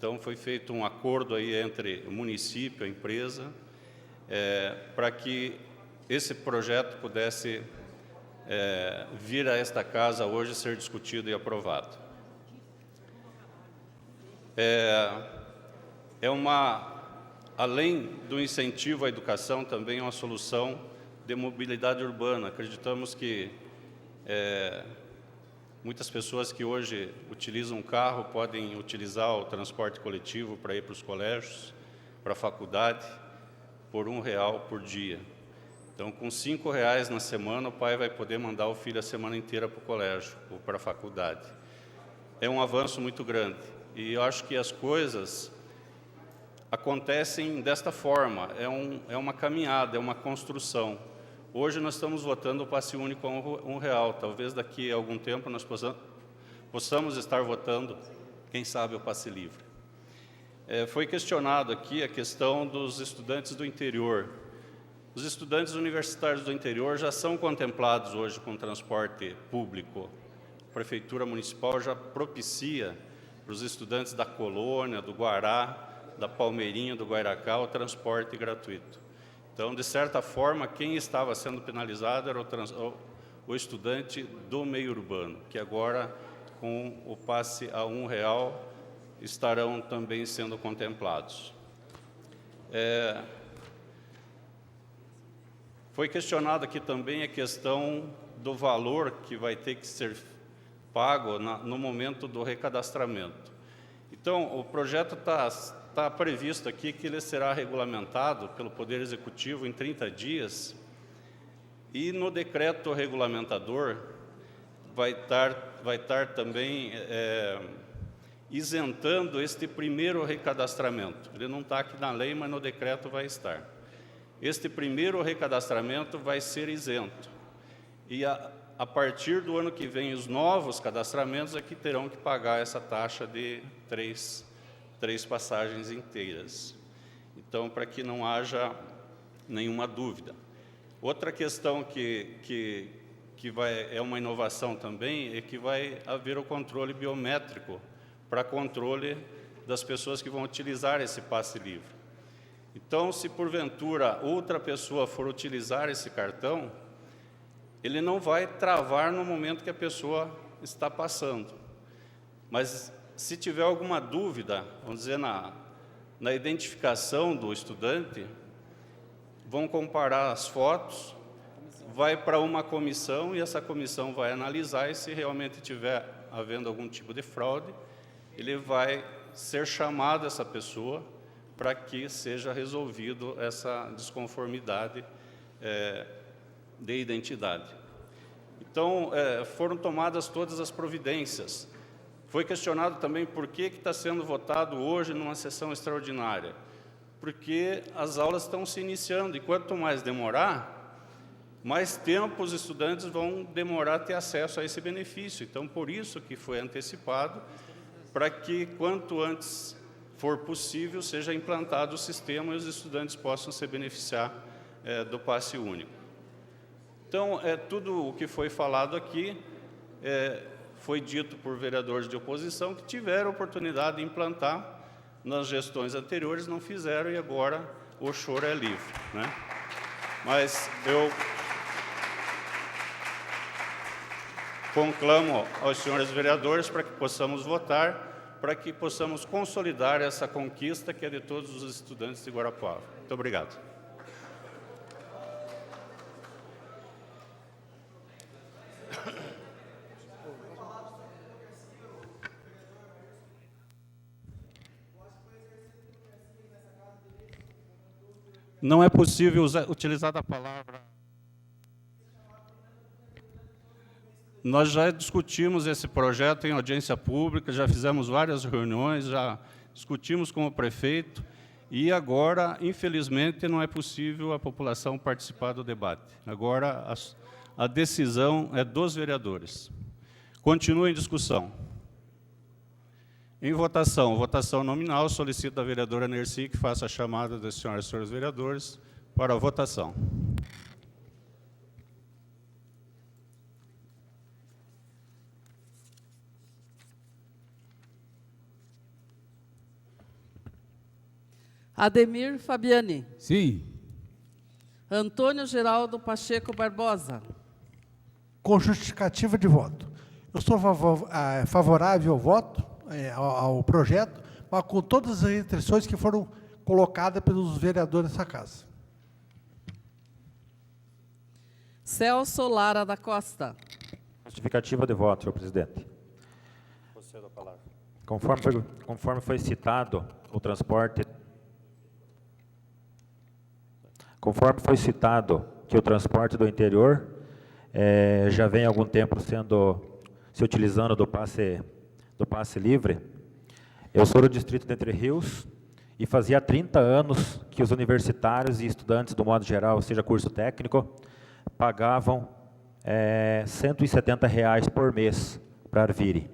Então, foi feito um acordo aí entre o município, a empresa, para que esse projeto pudesse vir a esta casa hoje ser discutido e aprovado. Além do incentivo à educação, também é uma solução de mobilidade urbana. Acreditamos que muitas pessoas que hoje utilizam um carro podem utilizar o transporte coletivo para ir para os colégios, para a faculdade, por R$1 por dia. Então, com R$5 na semana, o pai vai poder mandar o filho a semana inteira para o colégio ou para a faculdade. É um avanço muito grande. E eu acho que as coisas acontecem desta forma. É uma caminhada, é uma construção. Hoje nós estamos votando o passe único a R$1. Talvez daqui a algum tempo nós possamos estar votando, quem sabe, o passe livre. Foi questionado aqui a questão dos estudantes do interior. Os estudantes universitários do interior já são contemplados hoje com transporte público. A Prefeitura Municipal já propicia para os estudantes da Colônia, do Guará, da Palmeirinha, do Guairacá, o transporte gratuito. Então, de certa forma, quem estava sendo penalizado era o estudante do meio urbano, que agora, com o passe a R$1, estarão também sendo contemplados. Foi questionado aqui também a questão do valor que vai ter que ser pago no momento do recadastramento. Então, o projeto está previsto aqui que ele será regulamentado pelo Poder Executivo em 30 dias e no decreto regulamentador vai estar também isentando este primeiro recadastramento. Ele não está aqui na lei, mas no decreto vai estar. Este primeiro recadastramento vai ser isento. E a partir do ano que vem, os novos cadastramentos aqui terão que pagar essa taxa de três passagens inteiras. Então, para que não haja nenhuma dúvida. Outra questão que é uma inovação também é que vai haver o controle biométrico para controle das pessoas que vão utilizar esse passe livre. Então, se porventura outra pessoa for utilizar esse cartão, ele não vai travar no momento que a pessoa está passando. Mas, se tiver alguma dúvida, vamos dizer, na identificação do estudante, vão comparar as fotos, vai para uma comissão e essa comissão vai analisar e se realmente estiver havendo algum tipo de fraude, ele vai ser chamado essa pessoa para que seja resolvido essa desconformidade de identidade. Então, foram tomadas todas as providências. Foi questionado também por que está sendo votado hoje numa sessão extraordinária. Porque as aulas estão se iniciando e quanto mais demorar, mais tempo os estudantes vão demorar a ter acesso a esse benefício. Então, por isso que foi antecipado, para que quanto antes for possível, seja implantado o sistema e os estudantes possam se beneficiar do passe único. Então, tudo o que foi falado aqui foi dito por vereadores de oposição que tiveram a oportunidade de implantar nas gestões anteriores, não fizeram e agora o choro é livre, né? Mas eu conclamo aos senhores vereadores para que possamos votar, para que possamos consolidar essa conquista que é de todos os estudantes de Guarapuava. Muito obrigado. Não é possível utilizar a palavra. Nós já discutimos esse projeto em audiência pública, já fizemos várias reuniões, já discutimos com o prefeito e agora, infelizmente, não é possível a população participar do debate. Agora, a decisão é dos vereadores. Continua em discussão. Em votação, votação nominal, solicito a vereadora Nercy que faça a chamada das senhoras e senhores vereadores para a votação. Ademir Fabiani. Sim. Antônio Geraldo Pacheco Barbosa. Com justificativa de voto. Eu sou favorável ao voto, ao projeto, mas com todas as restrições que foram colocadas pelos vereadores dessa casa. Celso Lara da Costa. Justificativa de voto, senhor presidente. Conceda a palavra. Conforme foi citado, o transporte... Conforme foi citado que o transporte do interior já vem há algum tempo se utilizando do passe livre, eu sou do distrito de Entre Rios e fazia 30 anos que os universitários e estudantes, do modo geral, seja curso técnico, pagavam R$170 por mês para vir.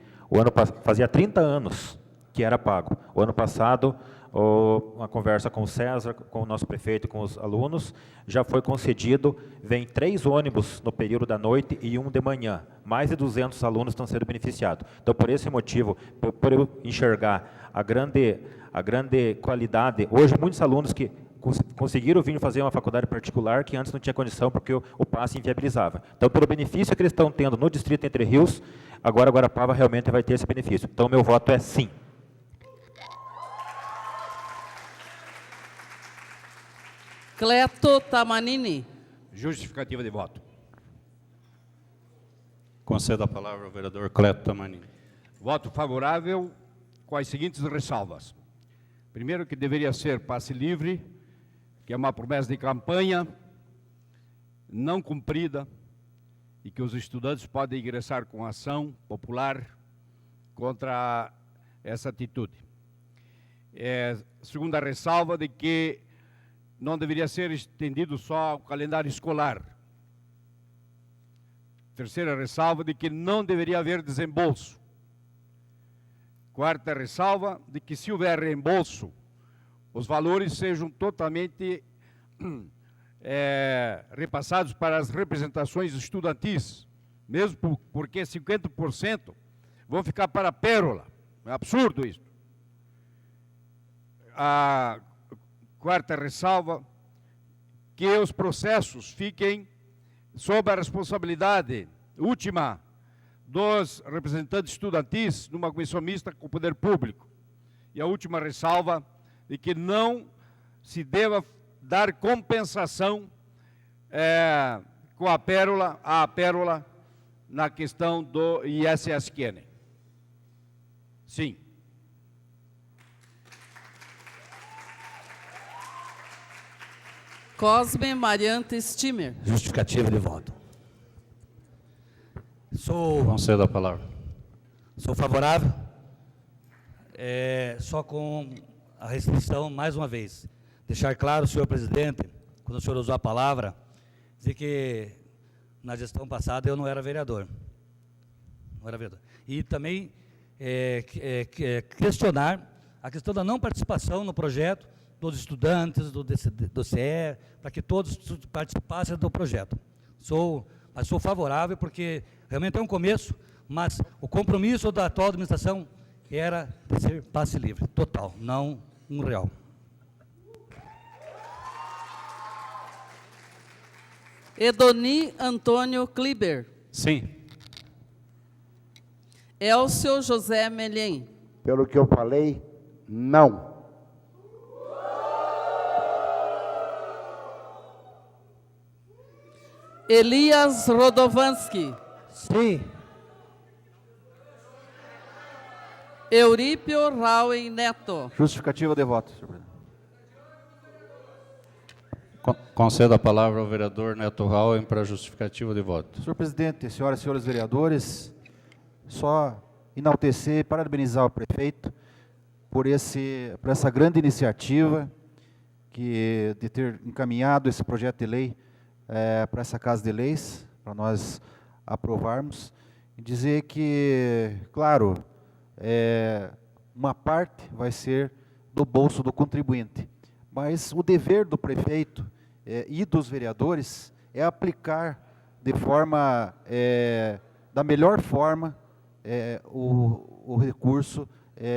Fazia 30 anos que era pago. O ano passado, uma conversa com o César, com o nosso prefeito, com os alunos, já foi concedido, vem 3 ônibus no período da noite e 1 de manhã. Mais de 200 alunos estão sendo beneficiados. Então, por esse motivo, por eu enxergar a grande qualidade, hoje muitos alunos que conseguiram vir fazer uma faculdade particular que antes não tinha condição porque o passe inviabilizava. Então, pelo benefício que eles estão tendo no distrito Entre Rios, agora Guarapuava realmente vai ter esse benefício. Então, meu voto é sim. Cleto Tamanini. Justificativa de voto. Conceda a palavra ao vereador Cleto Tamanini. Voto favorável com as seguintes ressalvas. Primeiro, que deveria ser passe livre, que é uma promessa de campanha não cumprida e que os estudantes podem ingressar com ação popular contra essa atitude. Segunda ressalva, de que não deveria ser estendido só ao calendário escolar. Terceira ressalva, de que não deveria haver desembolso. Quarta ressalva, de que se houver reembolso, os valores sejam totalmente repassados para as representações estudantis, mesmo porque 50% vão ficar para a pérola. É absurdo isso. A quarta ressalva, que os processos fiquem sob a responsabilidade última dos representantes estudantis numa comissão mista com o poder público. E a última ressalva, de que não se deva dar compensação com a pérola na questão do ISSQN. Sim. Cosme Mariante Stimer. Justificativa de voto. Conceda a palavra. Sou favorável, só com a restrição, mais uma vez, deixar claro, senhor presidente, quando o senhor usou a palavra, dizer que na gestão passada eu não era vereador. Não era vereador. E também questionar a questão da não participação no projeto dos estudantes, do CE, para que todos participassem do projeto. Mas sou favorável porque realmente é um começo, mas o compromisso da atual administração era de ser passe livre, total, não R$1. Edoni Antônio Kliber. Sim. Elcio José Melhem. Pelo que eu falei, não. Elias Rodovanski. Sim. Eurípio Rauen Neto. Justificativa de voto, senhor presidente. Conceda a palavra ao vereador Neto Rauen para justificativa de voto. Senhor presidente, senhoras e senhores vereadores, só enaltecer e parabenizar o prefeito por essa grande iniciativa de ter encaminhado esse projeto de lei para essa Casa de Leis, para nós aprovarmos, e dizer que, claro, uma parte vai ser do bolso do contribuinte, mas o dever do prefeito e dos vereadores é aplicar de forma, da melhor forma, o recurso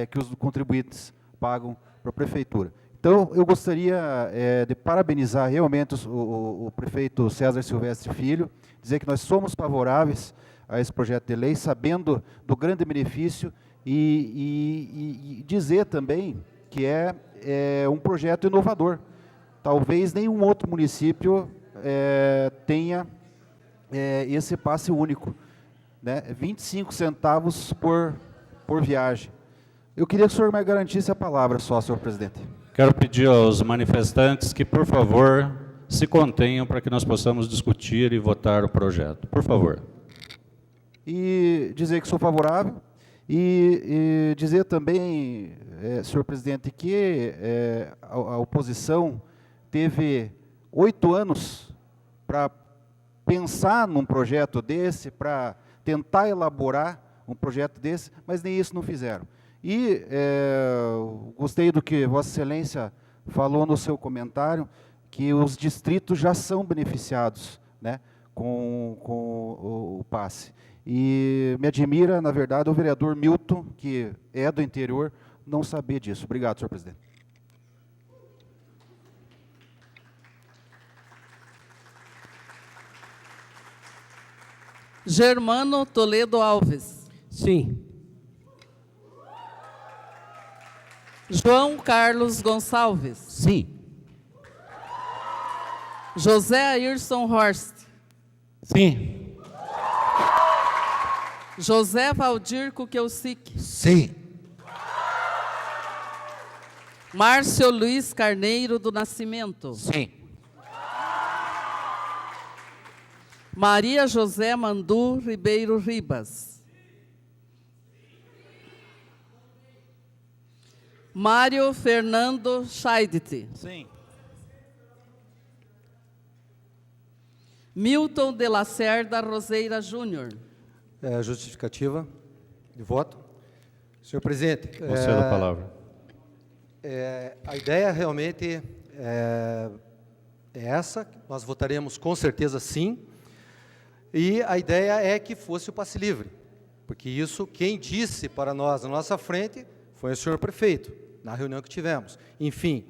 que os contribuintes pagam para a prefeitura. Então, eu gostaria de parabenizar realmente o prefeito César Silvestre Filho, dizer que nós somos favoráveis a esse projeto de lei, sabendo do grande benefício e dizer também que é um projeto inovador. Talvez nenhum outro município tenha esse passe único, né? 25 centavos por viagem. Eu queria que o senhor me garantisse a palavra só, senhor presidente. Quero pedir aos manifestantes que, por favor, se contenham para que nós possamos discutir e votar o projeto. Por favor. E dizer que sou favorável e dizer também, senhor presidente, que a oposição teve 8 anos para pensar num projeto desse, para tentar elaborar um projeto desse, mas nem isso não fizeram. E gostei do que Vossa Excelência falou no seu comentário, que os distritos já são beneficiados, né, com o passe. E me admira, na verdade, o vereador Milton, que é do interior, não saber disso. Obrigado, senhor presidente. Germano Toledo Alves. Sim. João Carlos Gonçalves. Sim. José Ayrson Horst. Sim. José Valdir Kukelsic. Sim. Márcio Luiz Carneiro do Nascimento. Sim. Maria José Mandu Ribeiro Ribas. Mário Fernando Scheidt. Sim. Milton de Lacerda Roseira Júnior. Justificativa de voto. Senhor presidente. Conceda a palavra. A ideia realmente é essa, nós votaremos com certeza sim, e a ideia é que fosse o passe livre, porque isso quem disse para nós na nossa frente foi o senhor prefeito, na reunião que tivemos. Enfim,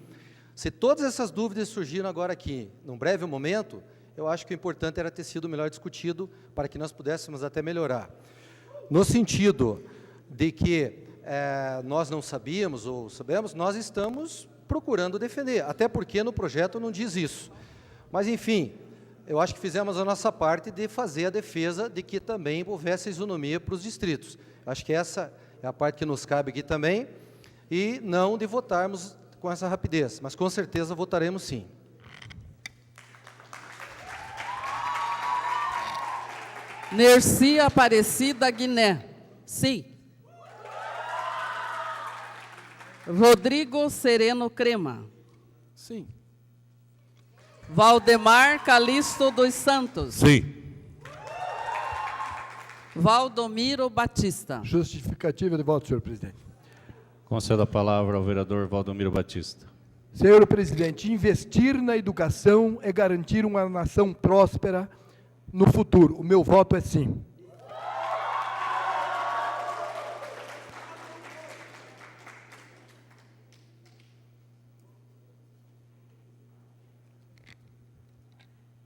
se todas essas dúvidas surgiram agora aqui, num breve momento, eu acho que o importante era ter sido melhor discutido para que nós pudéssemos até melhorar. No sentido de que nós não sabíamos ou sabemos, nós estamos procurando defender, até porque no projeto não diz isso. Mas, enfim, eu acho que fizemos a nossa parte de fazer a defesa de que também houvesse isonomia para os distritos. Acho que essa é a parte que nos cabe aqui também, e não de votarmos com essa rapidez, mas com certeza votaremos sim. Nerci Aparecida Guiné. Sim. Rodrigo Sereno Crema. Sim. Valdemar Calixto dos Santos. Sim. Valdomiro Batista. Justificativa de voto, senhor presidente. Conceda a palavra ao vereador Valdomiro Batista. Senhor presidente, investir na educação é garantir uma nação próspera no futuro. O meu voto é sim.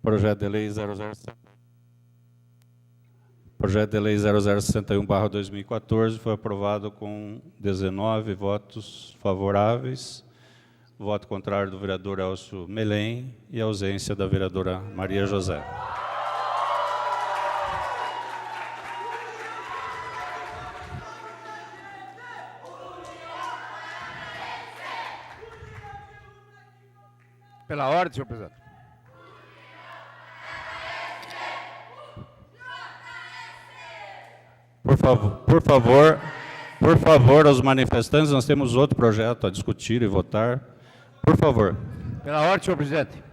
Projeto de Lei 0061/2014 foi aprovado com 19 votos favoráveis, voto contrário do vereador Elcio Melém e ausência da vereadora Maria José. Pela ordem, senhor presidente. Por favor, aos manifestantes, nós temos outro projeto a discutir e votar. Por favor. Pela ordem, senhor presidente.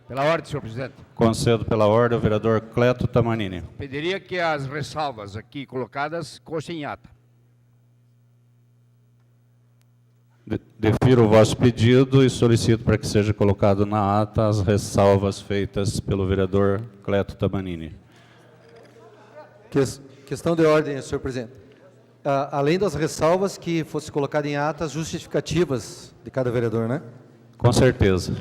Pela ordem, senhor presidente. Concedo pela ordem ao vereador Cleto Tamanini. Pediria que as ressalvas aqui colocadas fossem em ata. Defiro o vosso pedido e solicito para que seja colocado na ata as ressalvas feitas pelo vereador Cleto Tamanini. Questão de ordem, senhor presidente. Além das ressalvas, que fosse colocado em atas justificativas de cada vereador, né? Com certeza.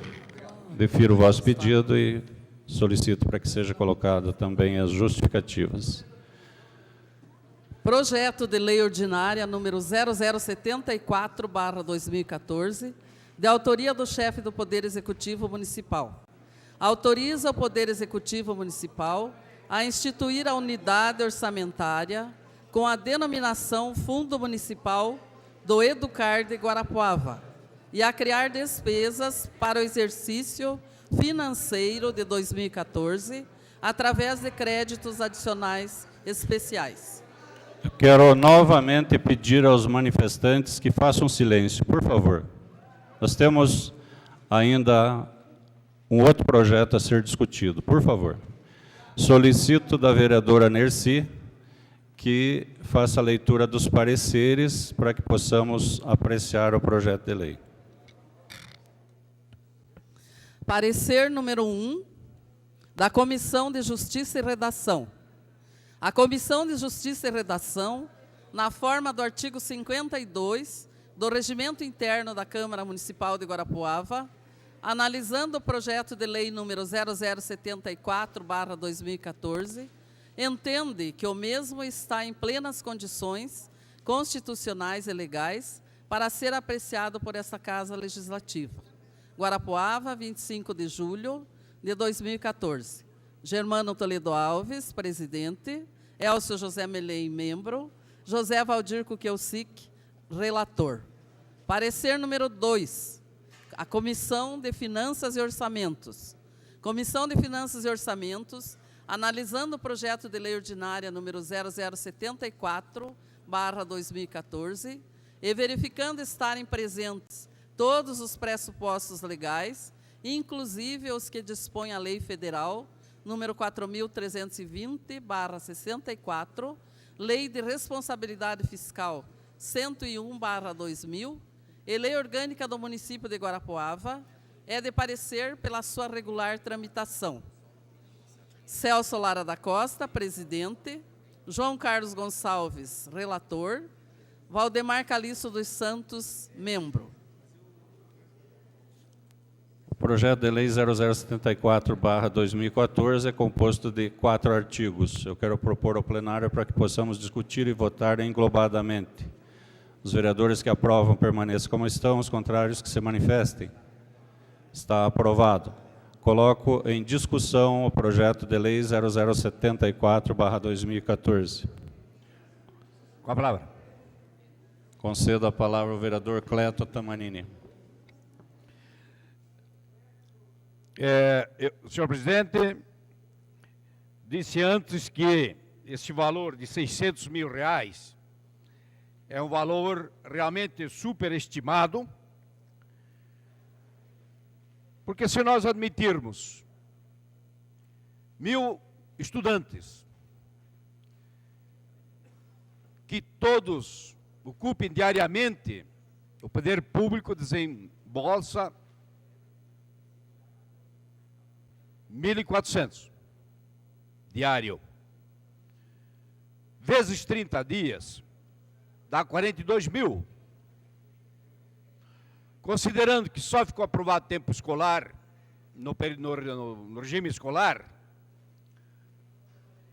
Defiro o vosso pedido e solicito para que seja colocado também as justificativas. Projeto de Lei Ordinária número 0074/2014, de autoria do chefe do Poder Executivo Municipal. Autoriza o Poder Executivo Municipal a instituir a unidade orçamentária com a denominação Fundo Municipal do Educar de Guarapuava e a criar despesas para o exercício financeiro de 2014 através de créditos adicionais especiais. Eu quero novamente pedir aos manifestantes que façam silêncio, por favor. Nós temos ainda um outro projeto a ser discutido, por favor. Solicito da vereadora Nercy que faça a leitura dos pareceres para que possamos apreciar o projeto de lei. Parecer número 1, da Comissão de Justiça e Redação. A Comissão de Justiça e Redação, na forma do artigo 52 do Regimento Interno da Câmara Municipal de Guarapuava, analisando o projeto de lei número 0074/2014, entende que o mesmo está em plenas condições constitucionais e legais para ser apreciado por esta Casa Legislativa. Guarapuava, 25 de julho de 2014. Germano Toledo Alves, presidente. Elcio José Melém, membro. José Valdir Kukielsic, relator. Parecer número 2. A Comissão de Finanças e Orçamentos. Comissão de Finanças e Orçamentos, analisando o projeto de lei ordinária número 0074/2014 e verificando estarem presentes todos os pressupostos legais, inclusive os que dispõe a Lei Federal número 4.320/64, Lei de Responsabilidade Fiscal 101/2000 e Lei Orgânica do Município de Guarapuava, é de parecer pela sua regular tramitação. Celso Lara da Costa, presidente. João Carlos Gonçalves, relator. Valdemar Calixto dos Santos, membro. O projeto de lei 0074/2014 é composto de 4 artigos. Eu quero propor ao plenário para que possamos discutir e votar englobadamente. Os vereadores que aprovam permaneçam como estão, os contrários que se manifestem. Está aprovado. Coloco em discussão o projeto de lei 0074/2014. Com a palavra. Concedo a palavra ao vereador Cleto Tamanini. Senhor presidente, disse antes que este valor de R$600 mil é um valor realmente superestimado, porque se nós admitirmos 1.000 estudantes que todos ocupem diariamente, o poder público desembolsa 1.400 diário, vezes 30 dias, dá 42 mil. Considerando que só ficou aprovado tempo escolar, no regime escolar,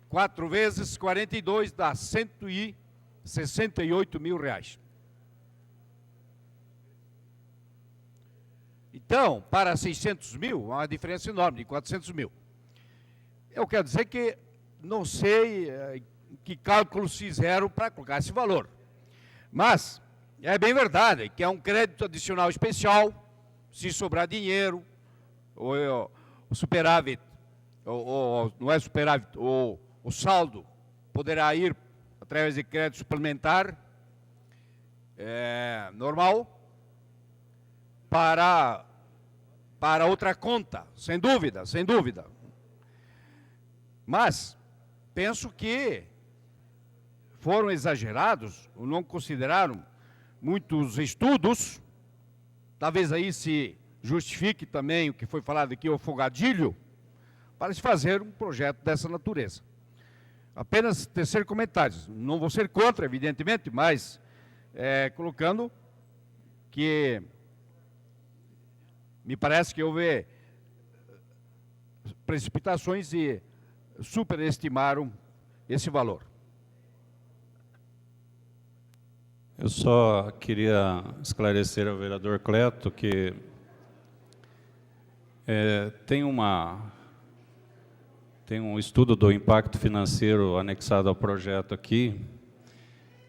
4 vezes 42 dá R$168 mil. Então, para 600 mil, há uma diferença enorme, de 400 mil. Eu quero dizer que não sei que cálculos fizeram para colocar esse valor. Mas é bem verdade que é um crédito adicional especial, se sobrar dinheiro, ou o superávit, ou não é superávit, ou o saldo poderá ir através de crédito suplementar, normal, para outra conta, sem dúvida, sem dúvida. Mas penso que foram exagerados, ou não consideraram muitos estudos, talvez aí se justifique também o que foi falado aqui, o fogadilho, para se fazer um projeto dessa natureza. Apenas tecer comentários. Não vou ser contra, evidentemente, mas colocando que me parece que houve precipitações e superestimaram esse valor. Eu só queria esclarecer ao vereador Cleto que tem um estudo do impacto financeiro anexado ao projeto aqui,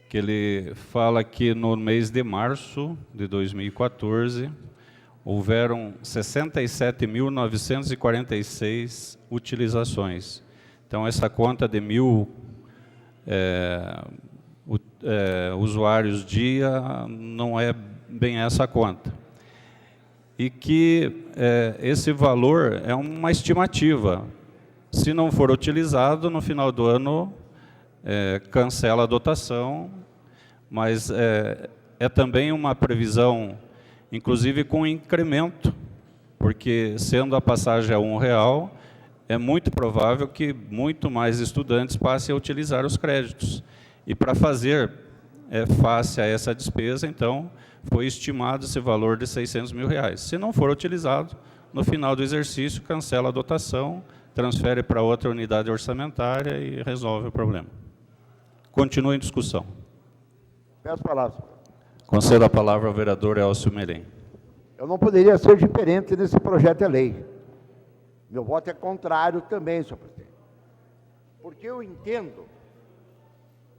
que ele fala que no mês de março de 2014, houveram 67.946 utilizações. Então, essa conta de 1.000 usuários dia não é bem essa conta. E que esse valor é uma estimativa. Se não for utilizado, no final do ano, cancela a dotação, mas é também uma previsão, inclusive com incremento, porque sendo a passagem a R$1, é muito provável que muito mais estudantes passem a utilizar os créditos. E para fazer face a essa despesa, então, foi estimado esse valor de R$600 mil. Se não for utilizado, no final do exercício, cancela a dotação, transfere para outra unidade orçamentária e resolve o problema. Continua em discussão. Peço palavras. Concedo a palavra ao vereador Elcio Melém. Eu não poderia ser diferente nesse projeto de lei. Meu voto é contrário também, senhor presidente. Porque eu entendo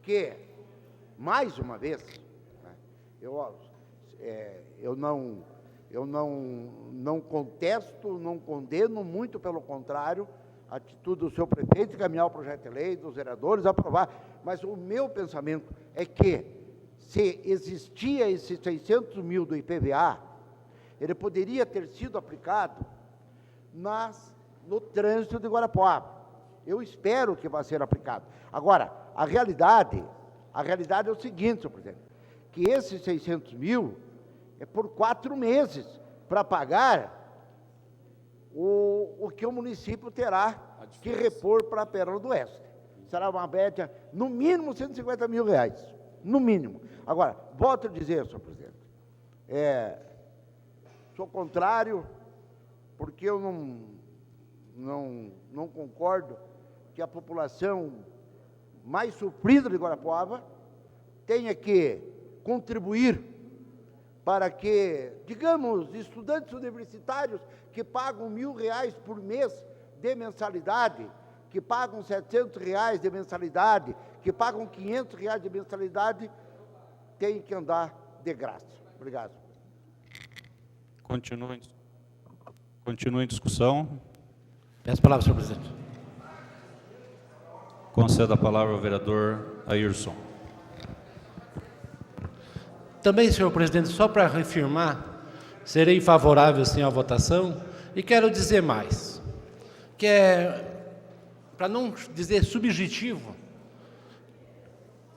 que, mais uma vez, né, eu não contesto, não condeno, muito pelo contrário, a atitude do senhor prefeito de caminhar o projeto de lei, dos vereadores, aprovar. Mas o meu pensamento é que, se existia esses 600 mil do IPVA, ele poderia ter sido aplicado no trânsito de Guarapuava. Eu espero que vá ser aplicado. Agora, a realidade é o seguinte, senhor presidente, que esses 600 mil é por 4 meses para pagar o que o município terá que repor para a Pérola do Oeste. Será uma média, no mínimo, R$150 mil, no mínimo. Agora, volto a dizer, senhor presidente, sou contrário, porque eu não concordo que a população mais sofrida de Guarapuava tenha que contribuir para que, digamos, estudantes universitários que pagam R$1.000 por mês de mensalidade, que pagam R$700 de mensalidade, que pagam R$500 de mensalidade, tenham que andar de graça. Obrigado. Continua em discussão. Peço a palavra, senhor presidente. Concedo a palavra ao vereador Ayrson. Também, senhor presidente, só para reafirmar, serei favorável, sim, à votação, e quero dizer mais, que para não dizer subjetivo,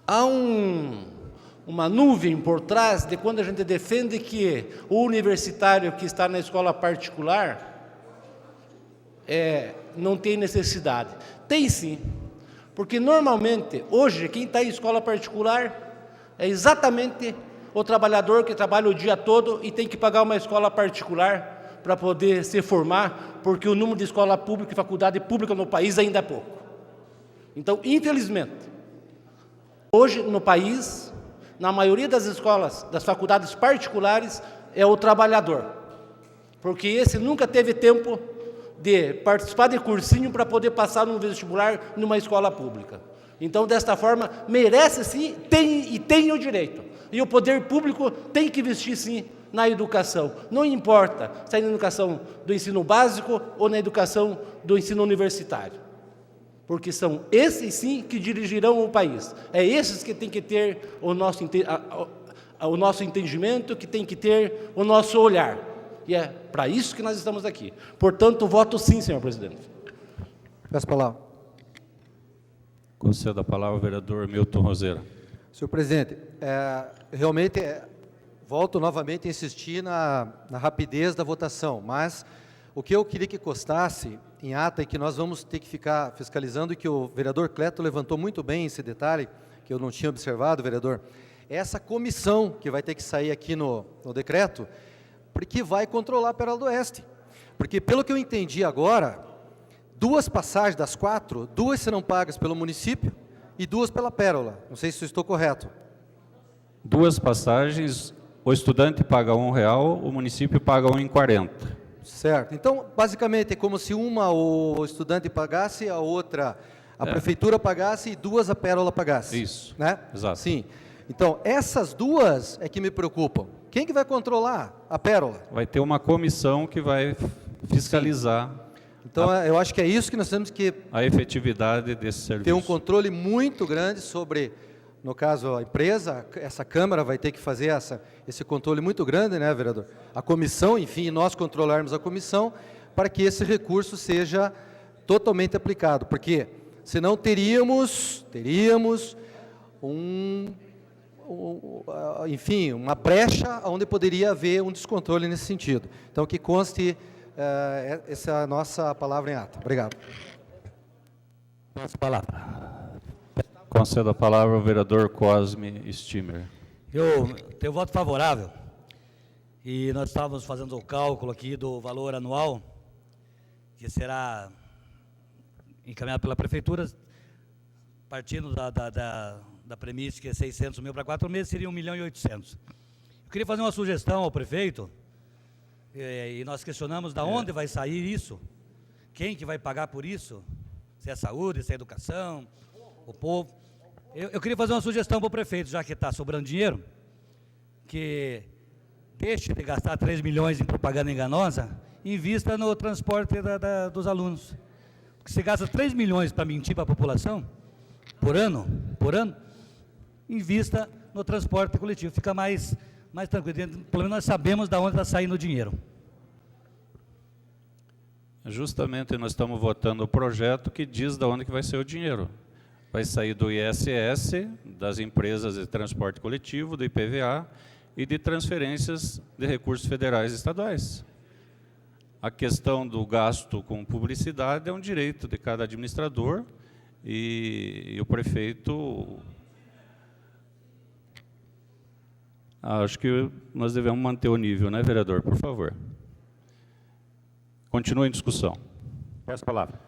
há uma nuvem por trás de quando a gente defende que o universitário que está na escola particular não tem necessidade. Tem sim, porque normalmente, hoje, quem está em escola particular é exatamente o trabalhador que trabalha o dia todo e tem que pagar uma escola particular para poder se formar, porque o número de escola pública e faculdade pública no país ainda é pouco. Então, infelizmente, hoje no país, na maioria das escolas, das faculdades particulares, é o trabalhador, porque esse nunca teve tempo de participar de cursinho para poder passar no vestibular numa escola pública. Então, desta forma, merece sim, tem o direito. E o poder público tem que investir sim na educação. Não importa se é na educação do ensino básico ou na educação do ensino universitário. Porque são esses sim que dirigirão o país. É esses que tem que ter o nosso entendimento, que tem que ter o nosso olhar. E é para isso que nós estamos aqui. Portanto, voto sim, senhor presidente. Peço a palavra. Concedo a palavra ao vereador Milton Roseira. Senhor presidente, realmente volto novamente a insistir na rapidez da votação, mas O que eu queria que constasse em ata é que nós vamos ter que ficar fiscalizando, e que o vereador Cleto levantou muito bem esse detalhe, que eu não tinha observado, vereador, é essa comissão que vai ter que sair aqui no decreto, porque vai controlar a Pérola do Oeste. Porque, pelo que eu entendi agora, 2 passagens das 4, 2 serão pagas pelo município e 2 pela Pérola. Não sei se eu estou correto. 2 passagens, o estudante paga R$1, o município paga R$1,40. Certo. Então, basicamente, é como se uma o estudante pagasse, a outra a prefeitura pagasse e 2 a Pérola pagasse. Isso. Né? Exato. Sim. Então, essas 2 é que me preocupam. Quem que vai controlar a Pérola? Vai ter uma comissão que vai fiscalizar. Então, eu acho que é isso que nós temos que a efetividade desse serviço. ter um controle muito grande sobre, no caso, a empresa, essa Câmara vai ter que fazer esse controle muito grande, né, vereador? A comissão, enfim, nós controlarmos a comissão para que esse recurso seja totalmente aplicado, porque senão teríamos enfim, uma brecha onde poderia haver um descontrole nesse sentido. Então, que conste essa é a nossa palavra em ata. Obrigado. Nossa palavra. Concedo a palavra ao vereador Cosme Stimer. Eu tenho voto favorável. E nós estávamos fazendo o cálculo aqui do valor anual, que será encaminhado pela prefeitura, partindo da premissa que é 600 mil para 4 meses, seria 1.800.000. Eu queria fazer uma sugestão ao prefeito, e nós questionamos de onde vai sair isso, quem que vai pagar por isso, se é a saúde, se é a educação, o povo. Eu queria fazer uma sugestão para o prefeito, já que está sobrando dinheiro, que deixe de gastar 3 milhões em propaganda enganosa e invista no transporte dos alunos. Porque se gasta 3 milhões para mentir para a população, por ano, invista no transporte coletivo, fica mais tranquilo, pelo menos nós sabemos de onde está saindo o dinheiro. Justamente nós estamos votando o projeto que diz de onde que vai ser o dinheiro. Vai sair do ISS, das empresas de transporte coletivo, do IPVA e de transferências de recursos federais e estaduais. A questão do gasto com publicidade é um direito de cada administrador e o prefeito... Acho que nós devemos manter o nível, né, vereador? Por favor. Continua em discussão. Peço a palavra.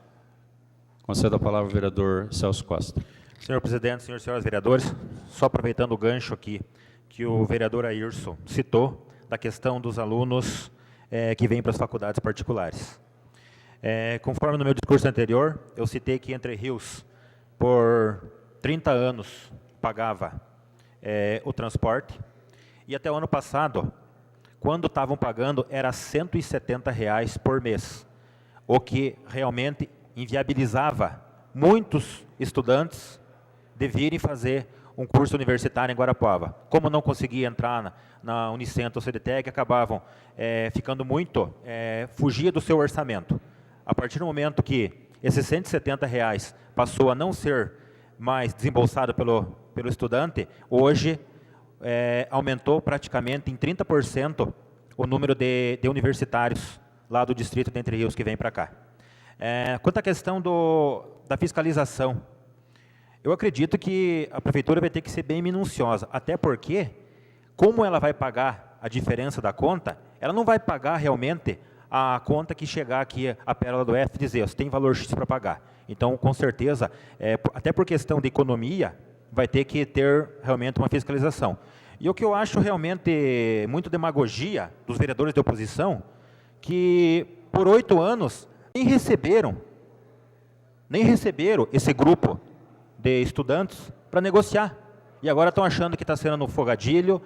Concedo a palavra ao vereador Celso Costa. Senhor presidente, senhores e senhoras vereadores, só aproveitando o gancho aqui que o vereador Ayrson citou, da questão dos alunos que vêm para as faculdades particulares. Conforme no meu discurso anterior, eu citei que Entre Rios, por 30 anos, pagava o transporte, e até o ano passado, quando estavam pagando, era R$ 170 por mês, o que realmente inviabilizava muitos estudantes de virem fazer um curso universitário em Guarapuava. Como não conseguia entrar na Unicentro ou CDTEC, acabavam ficando muito, fugia do seu orçamento. A partir do momento que esses R$ 170 passou a não ser mais desembolsado pelo estudante, hoje aumentou praticamente em 30% o número de universitários lá do distrito de Entre Rios que vem para cá. Quanto à questão da fiscalização, eu acredito que a prefeitura vai ter que ser bem minuciosa, até porque, como ela vai pagar a diferença da conta, ela não vai pagar realmente a conta que chegar aqui a Pérola do Oeste e dizer, você tem valor X para pagar. Então, com certeza, até por questão de economia, vai ter que ter realmente uma fiscalização. E o que eu acho realmente muito demagogia dos vereadores de oposição, que por 8 anos nem receberam esse grupo de estudantes para negociar. E agora estão achando que está sendo no fogadilho,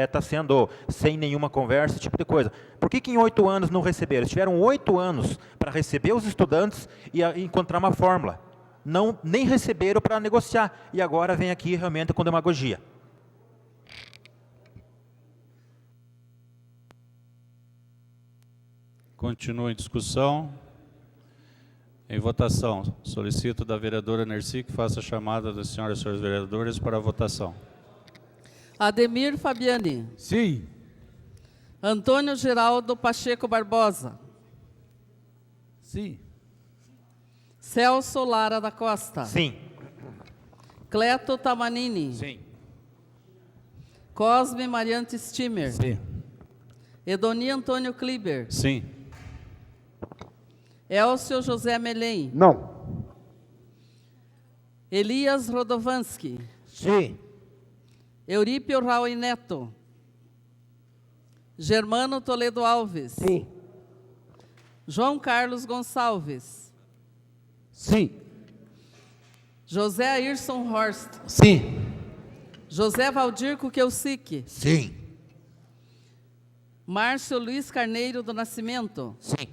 está sendo sem nenhuma conversa, esse tipo de coisa. Por que em 8 anos não receberam? Eles tiveram 8 anos para receber os estudantes e encontrar uma fórmula. Nem receberam para negociar. E agora vem aqui realmente com demagogia. Continua em discussão. Em votação, solicito da vereadora Nercy que faça a chamada das senhoras e senhores vereadores para a votação. Ademir Fabiani. Sim. Antônio Geraldo Pacheco Barbosa. Sim. Celso Lara da Costa. Sim. Cleto Tamanini. Sim. Cosme Mariante Stimmer. Sim. Edoni Antônio Kliber. Sim. Elcio José Melém. Não. Elias Rodovansky. Sim. Eurípio Raul Neto. Germano Toledo Alves. Sim. João Carlos Gonçalves. Sim. José Ayrson Horst. Sim. José Valdir Kukelsic. Sim. Márcio Luiz Carneiro do Nascimento. Sim.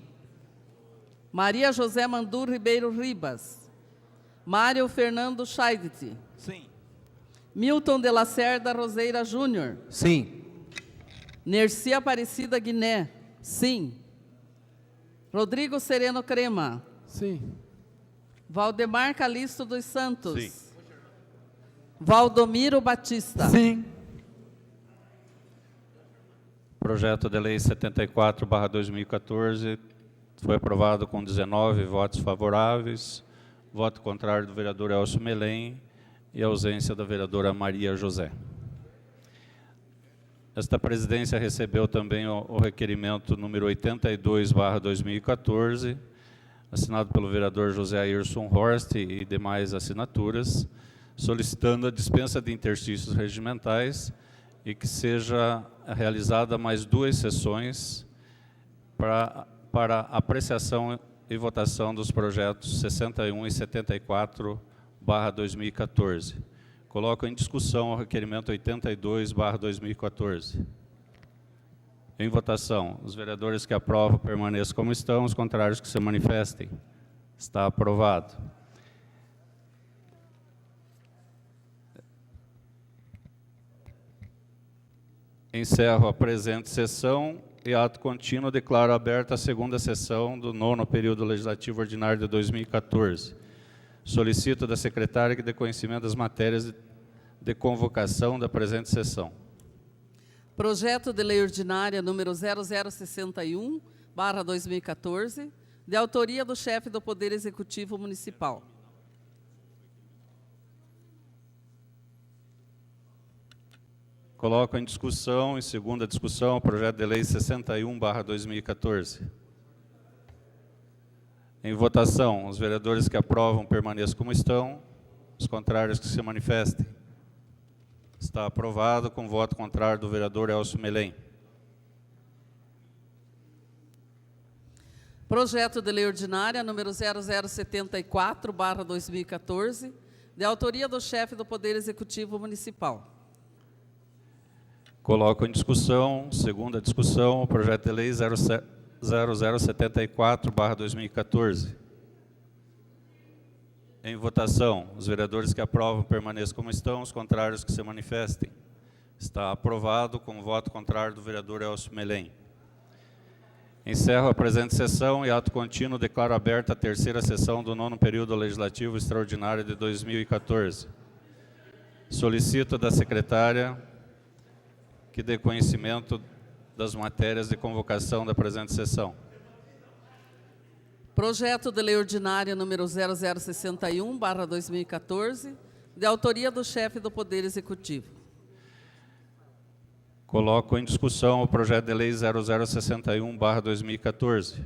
Maria José Mandur Ribeiro Ribas. Mário Fernando Scheidt. Sim. Milton de Lacerda Roseira Júnior. Sim. Nerci Aparecida Guiné. Sim. Rodrigo Sereno Crema. Sim. Valdemar Calixto dos Santos. Sim. Valdomiro Batista. Sim. Projeto de Lei 74/2014 foi aprovado com 19 votos favoráveis, voto contrário do vereador Elcio Melém e ausência da vereadora Maria José. Esta presidência recebeu também o requerimento número 82/2014, assinado pelo vereador José Ayrson Horst e demais assinaturas, solicitando a dispensa de interstícios regimentais e que seja realizada mais 2 sessões para apreciação e votação dos projetos 61 e 74/2014. Coloco em discussão o requerimento 82/2014. Em votação, os vereadores que aprovam permaneçam como estão, os contrários que se manifestem. Está aprovado. Encerro a presente sessão e ato contínuo declaro aberta a segunda sessão do 9º período legislativo ordinário de 2014. Solicito da secretária que dê conhecimento das matérias de convocação da presente sessão. Projeto de Lei Ordinária número 0061/2014, de autoria do chefe do Poder Executivo Municipal. Coloco em discussão, em segunda discussão, o projeto de lei 61/2014. Em votação, os vereadores que aprovam permaneçam como estão, os contrários que se manifestem. Está aprovado com voto contrário do vereador Elcio Melém. Projeto de Lei Ordinária número 0074/2014, de autoria do chefe do Poder Executivo Municipal. Coloco em discussão, segunda discussão, o projeto de lei 0074/2014. Em votação, os vereadores que aprovam permaneçam como estão, os contrários que se manifestem. Está aprovado com voto contrário do vereador Elcio Melém. Encerro a presente sessão e ato contínuo declaro aberta a terceira sessão do 9º período legislativo extraordinário de 2014. Solicito da secretária que dê conhecimento das matérias de convocação da presente sessão. Projeto de Lei Ordinária número 0061/2014, de autoria do chefe do Poder Executivo. Coloco em discussão o projeto de lei 0061/2014.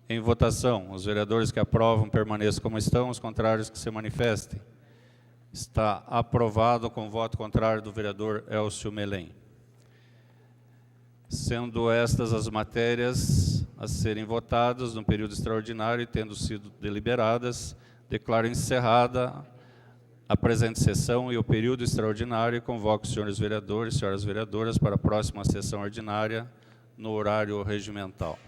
Em votação, os vereadores que aprovam permaneçam como estão, os contrários que se manifestem. Está aprovado com voto contrário do vereador Elcio Melém. Sendo estas as matérias a serem votadas no período extraordinário e tendo sido deliberadas, declaro encerrada a presente sessão e o período extraordinário e convoco os senhores vereadores e senhoras vereadoras para a próxima sessão ordinária no horário regimental.